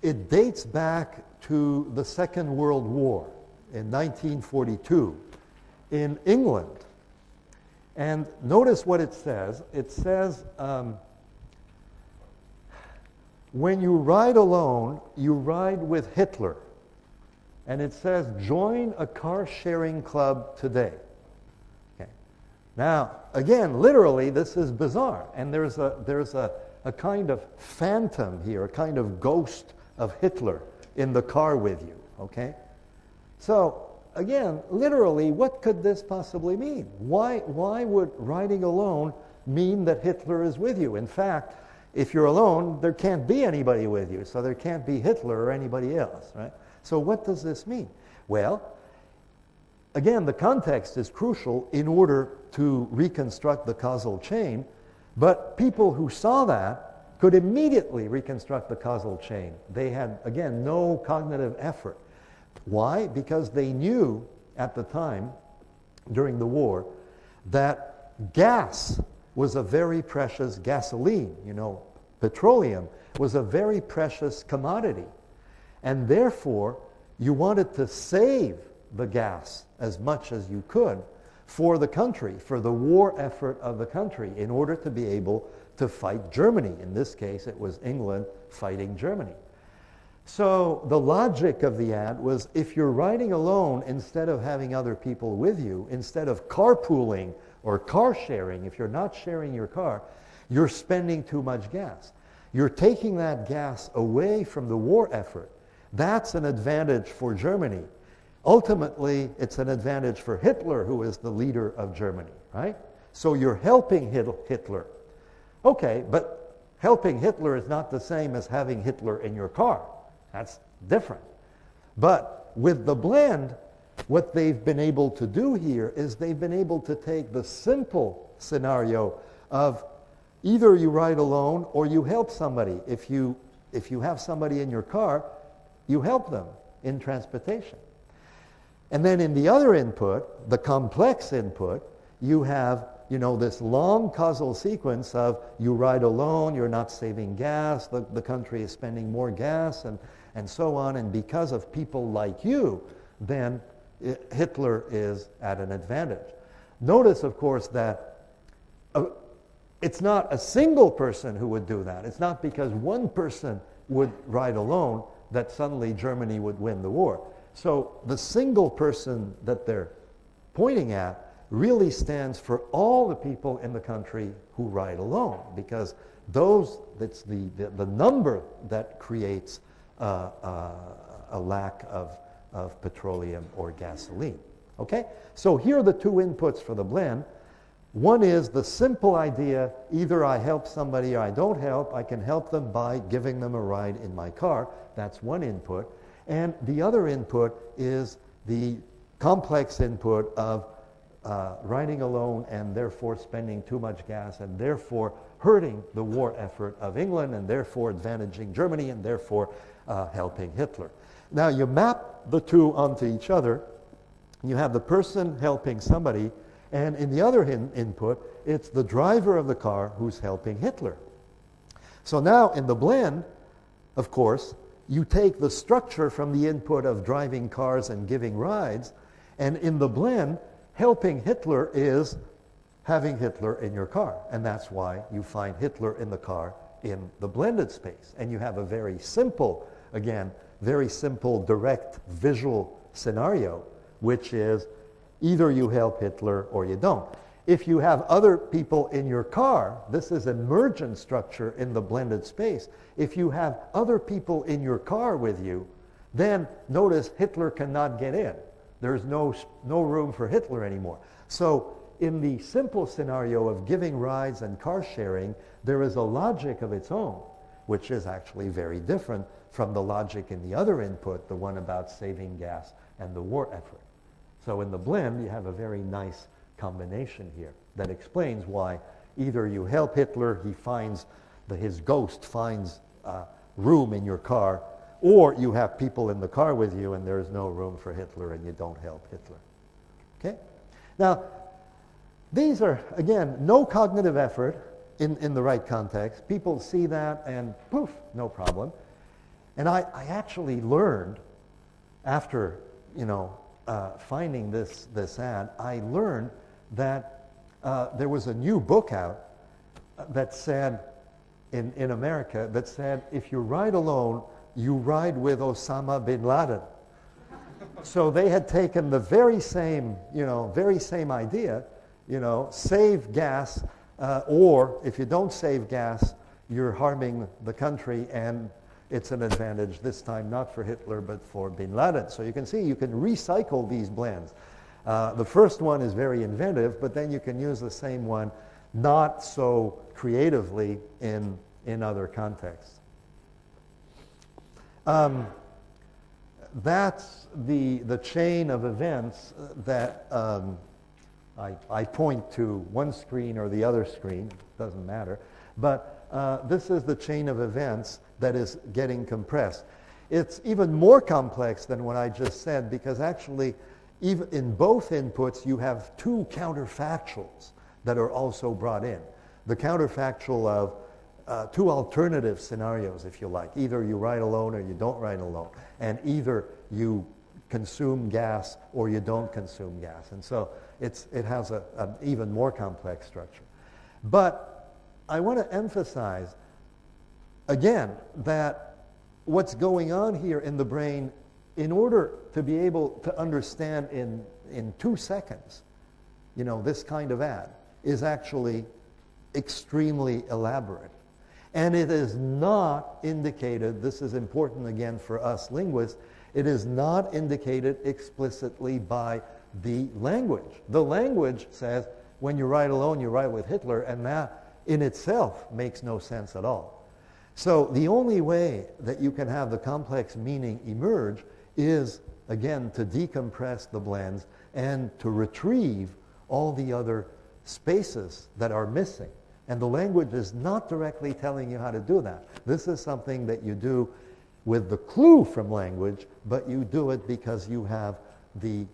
it dates back to the Second World War in 1942 in England. And notice what it says. It says, when you ride alone, you ride with Hitler. And it says, join a car-sharing club today. Okay. Now, again, literally, this is bizarre. And there's a kind of phantom here, a kind of ghost of Hitler in the car with you, okay? So, again, literally, what could this possibly mean? Why would riding alone mean that Hitler is with you? In fact, if you're alone, there can't be anybody with you, so there can't be Hitler or anybody else, right? So what does this mean? Well, again, the context is crucial in order to reconstruct the causal chain, but people who saw that could immediately reconstruct the causal chain. They had, again, no cognitive effort. Why? Because they knew at the time, during the war, that gas was a very precious gasoline, petroleum was a very precious commodity. And therefore, you wanted to save the gas as much as you could for the country, for the war effort of the country, in order to be able to fight Germany. In this case, it was England fighting Germany. So the logic of the ad was, if you're riding alone, instead of having other people with you, instead of carpooling or car sharing, if you're not sharing your car, you're spending too much gas. You're taking that gas away from the war effort. That's an advantage for Germany. Ultimately, it's an advantage for Hitler, who is the leader of Germany, right? So you're helping Hitler. Okay, but helping Hitler is not the same as having Hitler in your car. That's different. But with the blend, what they've been able to do here is they've been able to take the simple scenario of either you ride alone or you help somebody. If you have somebody in your car, you help them in transportation. And then in the other input, the complex input, you have this long causal sequence of you ride alone, you're not saving gas, the country is spending more gas, and so on. And because of people like you, then Hitler is at an advantage. Notice, of course, that it's not a single person who would do that. It's not because one person would ride alone that suddenly Germany would win the war. So the single person that they're pointing at really stands for all the people in the country who ride alone, because that's the number that creates a lack of petroleum or gasoline. Okay? So here are the two inputs for the blend. One is the simple idea, either I help somebody or I don't help. I can help them by giving them a ride in my car. That's one input. And the other input is the complex input of riding alone and therefore spending too much gas and therefore hurting the war effort of England and therefore advantaging Germany and therefore helping Hitler. Now you map the two onto each other. You have the person helping somebody, and in the other input, it's the driver of the car who's helping Hitler. So now in the blend, of course, you take the structure from the input of driving cars and giving rides, and in the blend, helping Hitler is having Hitler in your car. And that's why you find Hitler in the car in the blended space. And you have a very simple, again, very simple, direct visual scenario, which is either you help Hitler or you don't. If you have other people in your car, this is an emergent structure in the blended space. If you have other people in your car with you, then notice Hitler cannot get in. There's no room for Hitler anymore. So in the simple scenario of giving rides and car sharing, there is a logic of its own, which is actually very different from the logic in the other input, the one about saving gas and the war effort. So in the blend, you have a very nice combination here that explains why either you help Hitler, his ghost finds room in your car, or you have people in the car with you and there's no room for Hitler and you don't help Hitler. Okay? Now, these are, again, no cognitive effort in the right context. People see that and poof, no problem. And I actually learned, after finding this ad, I learned that there was a new book out that said, in America, that said, if you ride alone, you ride with Osama bin Laden. So they had taken the very same idea, save gas, or if you don't save gas, you're harming the country, and it's an advantage this time not for Hitler but for bin Laden. So you can see you can recycle these blends. The first one is very inventive, but then you can use the same one not so creatively in other contexts. That's the chain of events that I point to one screen or the other screen, doesn't matter. But this is the chain of events that is getting compressed. It's even more complex than what I just said, because actually, even in both inputs, you have two counterfactuals that are also brought in. The counterfactual of two alternative scenarios, if you like. Either you write alone or you don't write alone. And either you consume gas or you don't consume gas. And so it has an even more complex structure. But I want to emphasize, again, that what's going on here in the brain, in order to be able to understand in 2 seconds, this kind of ad, is actually extremely elaborate. And it is not indicated, this is important again for us linguists, it is not indicated explicitly by the language. The language says, when you write alone, you write with Hitler, and that in itself makes no sense at all. So the only way that you can have the complex meaning emerge is, again, to decompress the blends and to retrieve all the other spaces that are missing. And the language is not directly telling you how to do that. This is something that you do with the clue from language, but you do it because you have the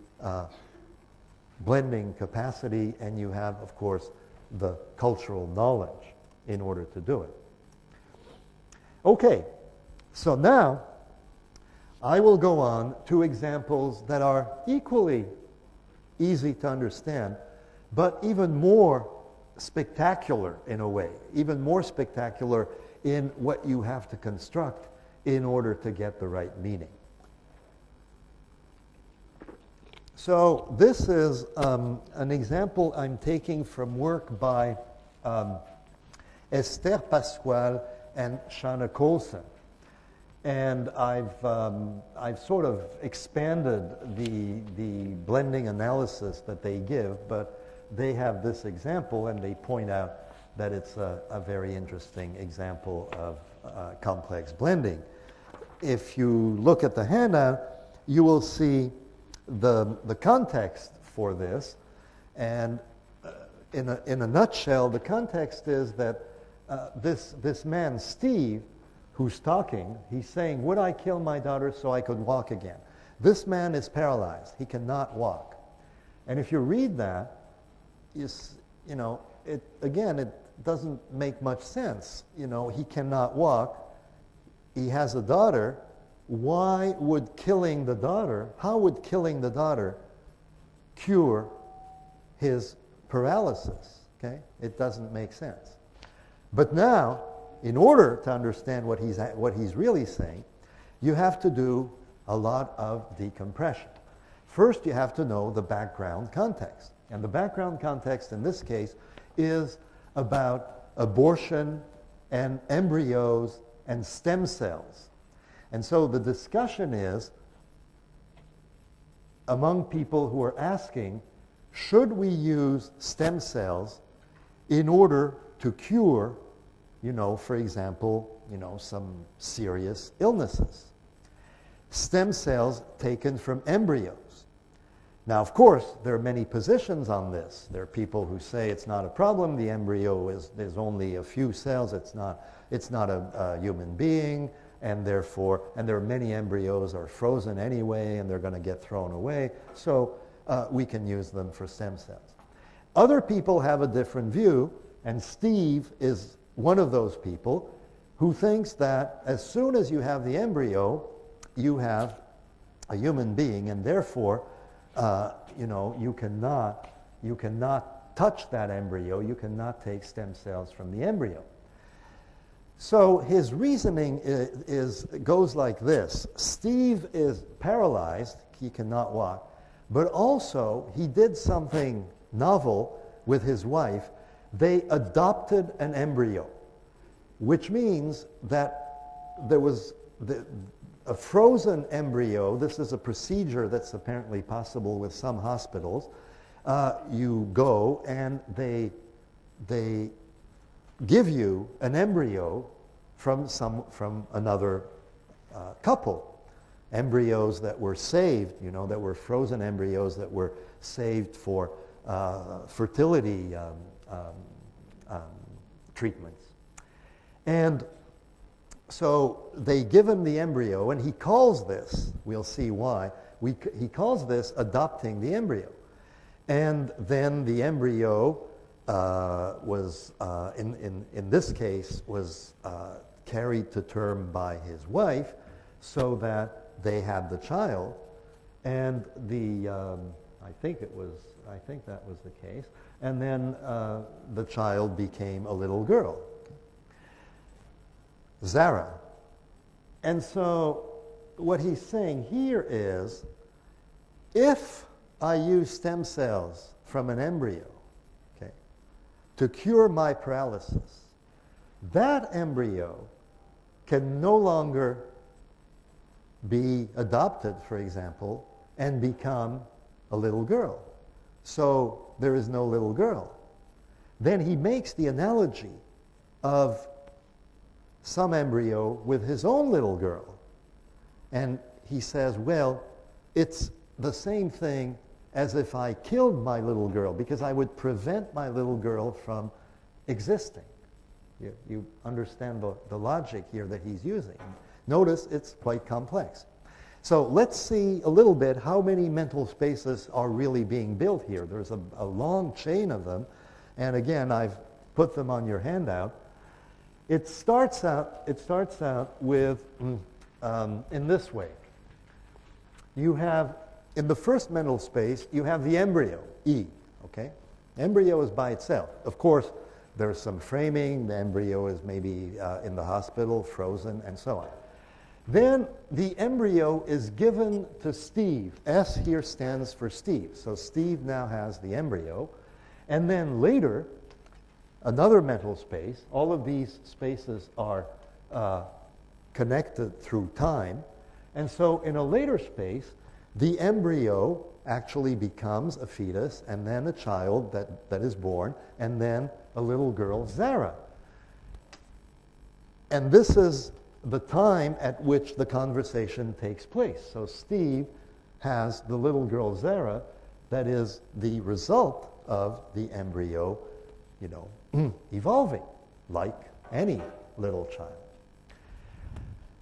blending capacity and you have, of course, the cultural knowledge in order to do it. Okay, so now I will go on to examples that are equally easy to understand, but even more spectacular in a way, even more spectacular in what you have to construct in order to get the right meaning. So this is an example I'm taking from work by Esther Pasquale and Shana Coulson. And I've sort of expanded the blending analysis that they give, but they have this example and they point out that it's a very interesting example of complex blending. If you look at the handout, you will see the context for this. And in a nutshell, the context is that this man, Steve, who's talking, he's saying, would I kill my daughter so I could walk again? This man is paralyzed. He cannot walk. And if you read that, it doesn't make much sense. He cannot walk. He has a daughter. How would killing the daughter cure his paralysis? Okay? It doesn't make sense. But now, in order to understand what he's really saying, you have to do a lot of decompression. First, you have to know the background context. And the background context in this case is about abortion and embryos and stem cells. And so the discussion is among people who are asking, should we use stem cells in order to cure, for example, some serious illnesses? Stem cells taken from embryos. Now, of course, there are many positions on this. There are people who say it's not a problem. The embryo is only a few cells. It's not a human being, and there are many embryos are frozen anyway, and they're going to get thrown away. So we can use them for stem cells. Other people have a different view, and Steve is one of those people who thinks that as soon as you have the embryo, you have a human being, and therefore, you cannot touch that embryo. You cannot take stem cells from the embryo. So his reasoning goes like this. Steve is paralyzed. He cannot walk. But also, he did something novel with his wife. They adopted an embryo, which means that there was a frozen embryo. This is a procedure that's apparently possible with some hospitals. You go and they give you an embryo from another couple. Embryos that were saved, that were frozen embryos that were saved for fertility treatments. And so they give him the embryo, and he calls this, we'll see why, he calls this adopting the embryo. And then the embryo was, in this case, was carried to term by his wife so that they had the child. And I think that was the case. And then the child became a little girl, Zara. And so what he's saying here is, if I use stem cells from an embryo, okay, to cure my paralysis, that embryo can no longer be adopted, for example, and become a little girl. So there is no little girl. Then he makes the analogy of some embryo with his own little girl. And he says, well, it's the same thing as if I killed my little girl, because I would prevent my little girl from existing. You understand the logic here that he's using. Notice it's quite complex. So let's see a little bit how many mental spaces are really being built here. There's a long chain of them. And again, I've put them on your handout. It starts out with, in this way. You have, in the first mental space, you have the embryo, E, okay? Embryo is by itself. Of course, there's some framing. The embryo is maybe in the hospital, frozen, and so on. Then the embryo is given to Steve. S here stands for Steve. So Steve now has the embryo. And then later, another mental space. All of these spaces are connected through time. And so in a later space, the embryo actually becomes a fetus, and then a child that is born, and then a little girl, Zara. And this is the time at which the conversation takes place. So Steve has the little girl, Zara, that is the result of the embryo, evolving like any little child.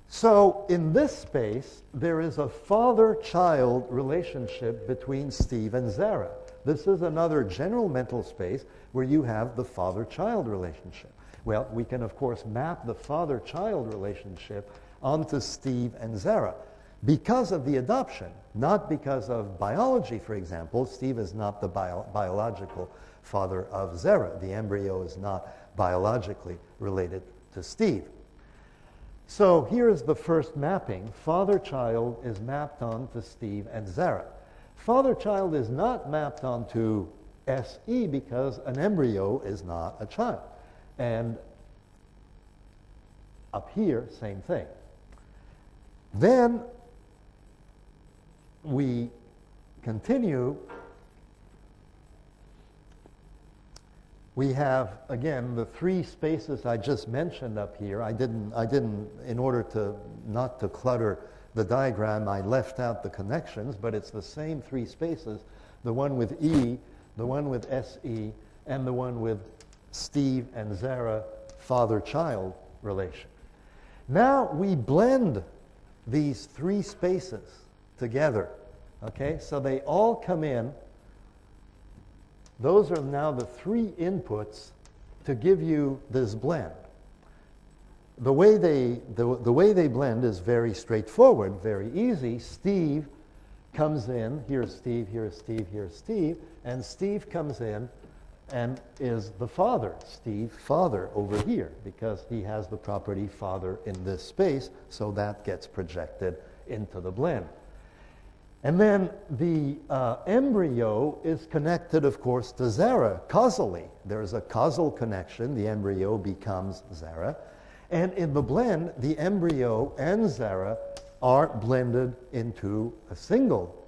So in this space, there is a father-child relationship between Steve and Zara. This is another general mental space where you have the father-child relationship. Well, we can, of course, map the father-child relationship onto Steve and Zara because of the adoption, not because of biology, for example. Steve is not the biological father of Zara. The embryo is not biologically related to Steve. So here's the first mapping. Father-child is mapped onto Steve and Zara. Father-child is not mapped onto SE because an embryo is not a child. And up here, same thing. Then we continue. We have, again, the three spaces I just mentioned up here. I didn't, in order to not to clutter the diagram, I left out the connections, but it's the same three spaces, the one with E, the one with SE, and the one with Steve and Zara father-child relation. Now we blend these three spaces together, okay? So they all come in. Those are now the three inputs to give you this blend. The way they blend is very straightforward, very easy. Steve comes in, here's Steve, here's Steve, here's Steve, and Steve comes in and is the father, Steve, father over here, because he has the property father in this space, so that gets projected into the blend. And then the embryo is connected, of course, to Zara, causally. There's a causal connection. The embryo becomes Zara. And in the blend, the embryo and Zara are blended into a single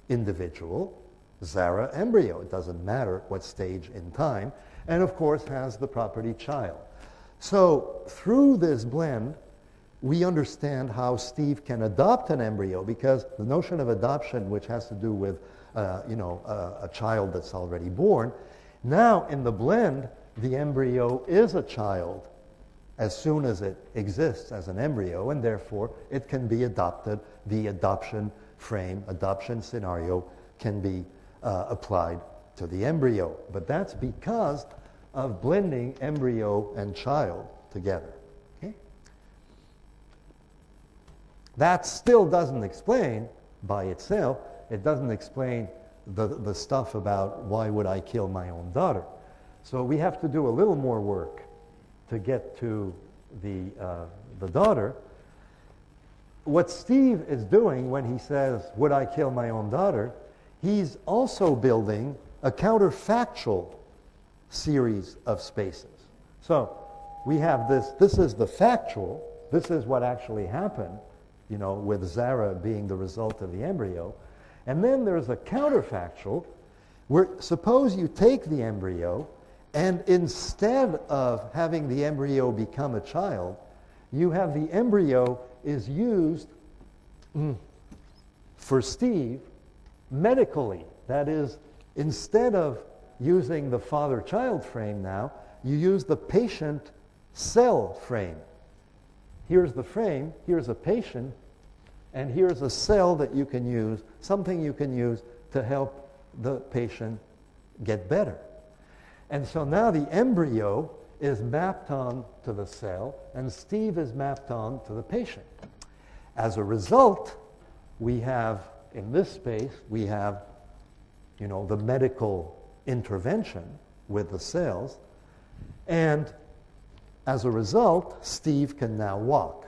individual, Zara embryo. It doesn't matter what stage in time. And, of course, has the property child. So through this blend, we understand how Steve can adopt an embryo, because the notion of adoption, which has to do with a child that's already born, now in the blend, the embryo is a child as soon as it exists as an embryo, and therefore it can be adopted. The adoption frame, adoption scenario can be applied to the embryo. But that's because of blending embryo and child together. Okay? That still doesn't explain by itself, it doesn't explain the stuff about why would I kill my own daughter. So we have to do a little more work to get to the daughter. What Steve is doing when he says, would I kill my own daughter, he's also building a counterfactual series of spaces. So we have this is the factual, this is what actually happened, you know, with Zara being the result of the embryo. And then there's a counterfactual where suppose you take the embryo and instead of having the embryo become a child, you have the embryo is used for Steve medically. That is, instead of using the father-child frame now, you use the patient cell frame. Here's the frame, here's a patient, and here's a cell that you can use, something you can use to help the patient get better. And so now the embryo is mapped on to the cell, and Steve is mapped on to the patient. As a result, we have, in this space, we have, you know, the medical intervention with the cells, and as a result, Steve can now walk.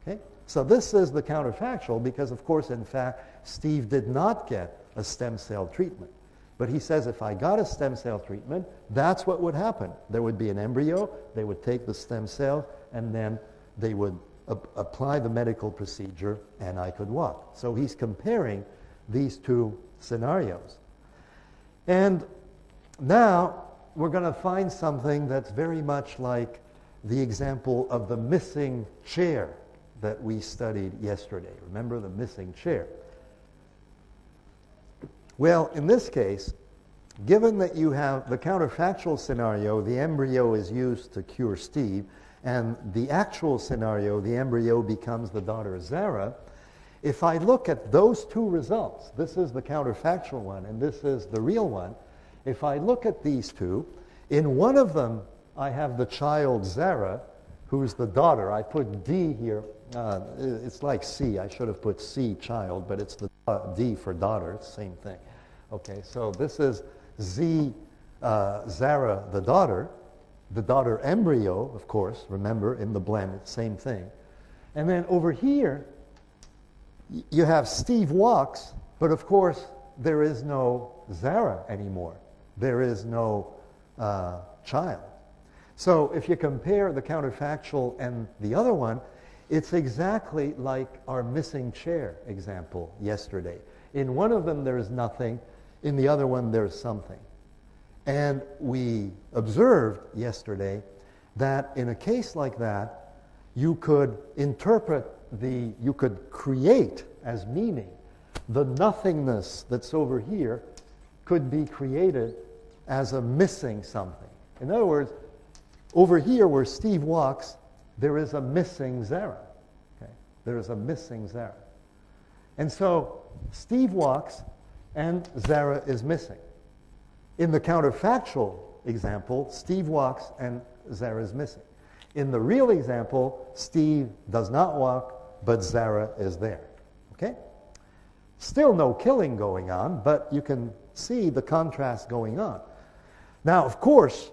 Okay? So this is the counterfactual because, of course, in fact, Steve did not get a stem cell treatment. But he says if I got a stem cell treatment, that's what would happen. There would be an embryo, they would take the stem cells, and then they would apply the medical procedure, and I could walk. So he's comparing these two scenarios. And now we're going to find something that's very much like the example of the missing chair that we studied yesterday. Remember the missing chair? Well, in this case, given that you have the counterfactual scenario, the embryo is used to cure Steve, and the actual scenario, the embryo becomes the daughter Zara, if I look at those two results, this is the counterfactual one and this is the real one, if I look at these two, in one of them I have the child Zara, who's the daughter. I put D here. It's like C. I should have put C, child, but it's the D for daughter. It's the same thing. Okay, so this is Zara, the daughter embryo, of course, remember, in the blend, it's the same thing. And then over here, you have Steve walks, but of course, there is no Zara anymore. There is no child. So if you compare the counterfactual and the other one, it's exactly like our missing chair example yesterday. In one of them, there is nothing. In the other one, there's something. And we observed yesterday that in a case like that, you could you could create as meaning the nothingness that's over here could be created as a missing something. In other words, over here where Steve walks, there is a missing Zara. Okay? There is a missing Zara. And so Steve walks and Zara is missing. In the counterfactual example, Steve walks and Zara is missing. In the real example, Steve does not walk, but Zara is there. Okay? Still no killing going on, but you can see the contrast going on. Now, of course,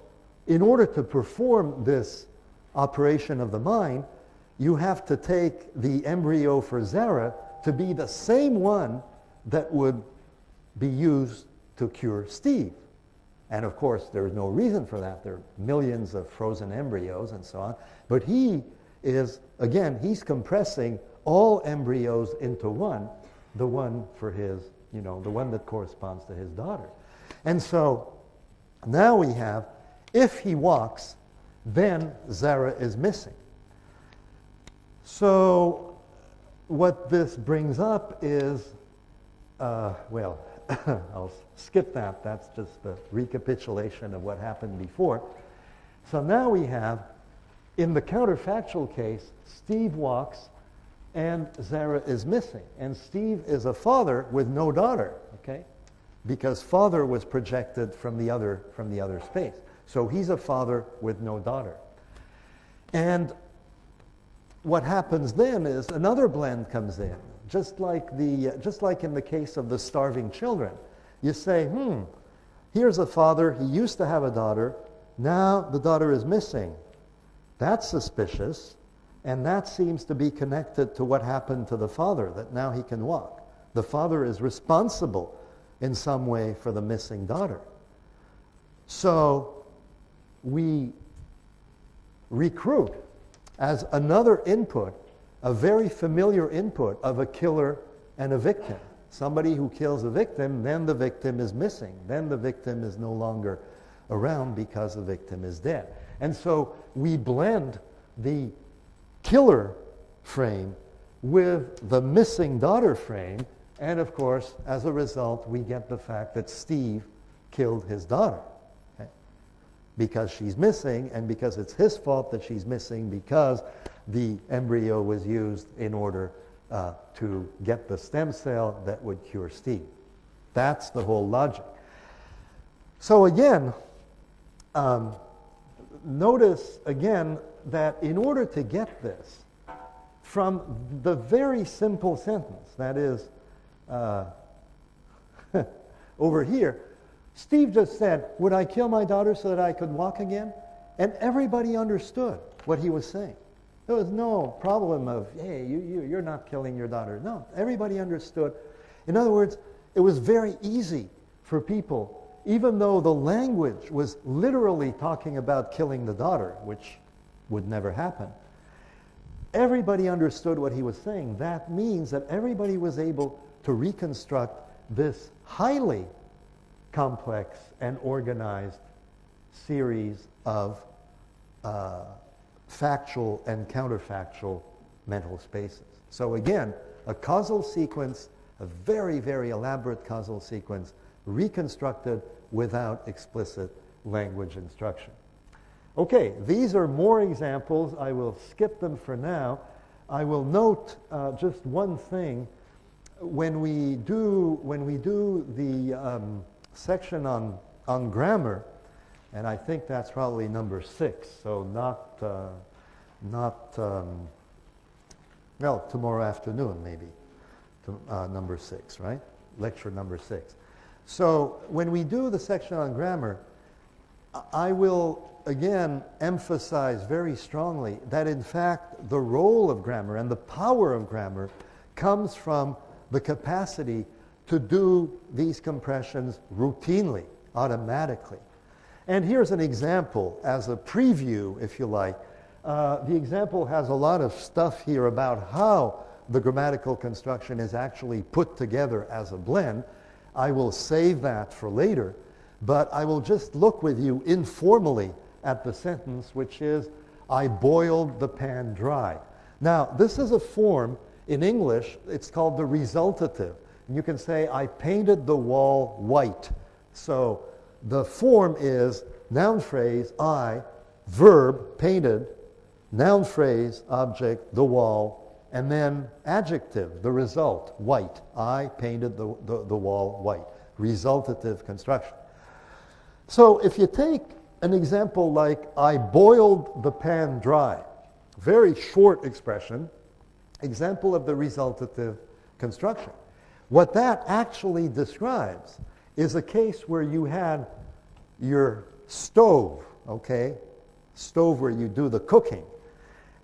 in order to perform this operation of the mind, you have to take the embryo for Zara to be the same one that would be used to cure Steve. And of course, there is no reason for that. There are millions of frozen embryos and so on. But he is, again, he's compressing all embryos into one, the one for his, the one that corresponds to his daughter. And so now we have, if he walks, then Zara is missing. So what this brings up is, I'll skip that. That's just the recapitulation of what happened before. So now we have In the counterfactual case, Steve walks and Zara is missing. And Steve is a father with no daughter, okay? Because father was projected from the other space. So he's a father with no daughter. And what happens then is another blend comes in, just like in the case of the starving children. You say, here's a father, he used to have a daughter, now the daughter is missing. That's suspicious, and that seems to be connected to what happened to the father, that now he can walk. The father is responsible in some way for the missing daughter. So we recruit as another input, a very familiar input of a killer and a victim. Somebody who kills a victim, then the victim is missing. Then the victim is no longer around because the victim is dead. And so we blend the killer frame with the missing daughter frame, and of course, as a result, we get the fact that Steve killed his daughter. Okay? Because she's missing, and because it's his fault that she's missing, because the embryo was used in order to get the stem cell that would cure Steve. That's the whole logic. So again, notice again that in order to get this from the very simple sentence, that is, over here, Steve just said, would I kill my daughter so that I could walk again? And everybody understood what he was saying. There was no problem of, hey, you're not killing your daughter. No, everybody understood. In other words, it was very easy for people, even though the language was literally talking about killing the daughter, which would never happen. Everybody understood what he was saying. That means that everybody was able to reconstruct this highly complex and organized series of factual and counterfactual mental spaces. So again, a causal sequence, a very, very elaborate causal sequence, reconstructed without explicit language instruction. Okay, these are more examples. I will skip them for now. I will note just one thing. When we do the section on grammar, and I think that's probably number 6, so well, tomorrow afternoon maybe, number 6, right? Lecture number 6. So when we do the section on grammar, I will again emphasize very strongly that in fact the role of grammar and the power of grammar comes from the capacity to do these compressions routinely, automatically. And here's an example as a preview, if you like. The example has a lot of stuff here about how the grammatical construction is actually put together as a blend. I will save that for later, but I will just look with you informally at the sentence, which is, I boiled the pan dry. Now, this is a form in English, it's called the resultative. And you can say, I painted the wall white. So the form is noun phrase, I, verb, painted, noun phrase, object, the wall, and then adjective, the result, white. I painted the wall white. Resultative construction. So if you take an example like, I boiled the pan dry, very short expression, example of the resultative construction. What that actually describes is a case where you had your stove, okay? Stove where you do the cooking.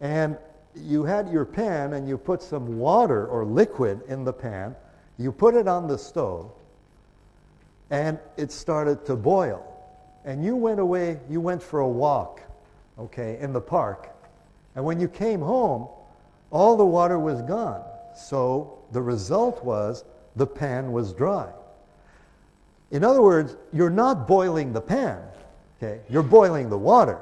And you had your pan and you put some water or liquid in the pan. You put it on the stove and it started to boil. And you went away, you went for a walk, okay, in the park. And when you came home, all the water was gone. So the result was the pan was dry. In other words, you're not boiling the pan, okay? You're boiling the water.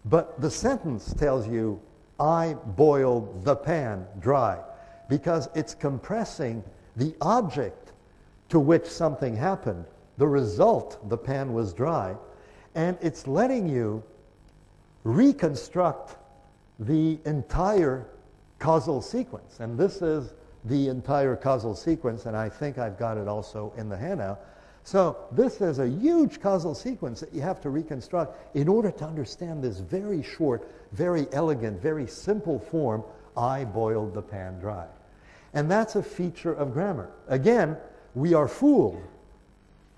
But the sentence tells you, I boiled the pan dry, because it's compressing the object to which something happened. The result, the pan was dry, and it's letting you reconstruct the entire causal sequence. And this is the entire causal sequence, and I think I've got it also in the handout. So this is a huge causal sequence that you have to reconstruct in order to understand this very short, very elegant, very simple form, I boiled the pan dry. And that's a feature of grammar. Again, we are fooled,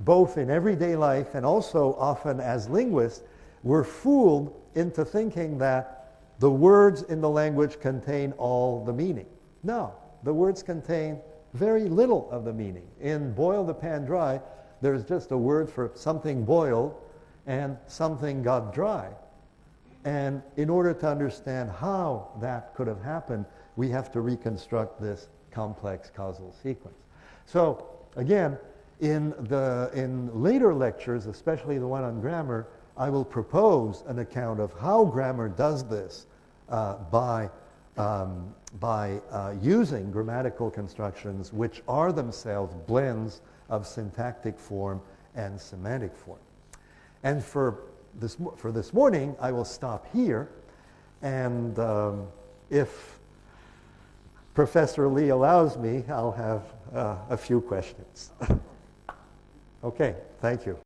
both in everyday life and also often as linguists, we're fooled into thinking that the words in the language contain all the meaning. No, the words contain very little of the meaning. In boil the pan dry, there's just a word for something boiled and something got dry. And in order to understand how that could have happened, we have to reconstruct this complex causal sequence. So again, in later lectures, especially the one on grammar, I will propose an account of how grammar does this by using grammatical constructions which are themselves blends of syntactic form and semantic form. And for this morning, I will stop here, and if Professor Lee allows me, I'll have a few questions. Okay, thank you.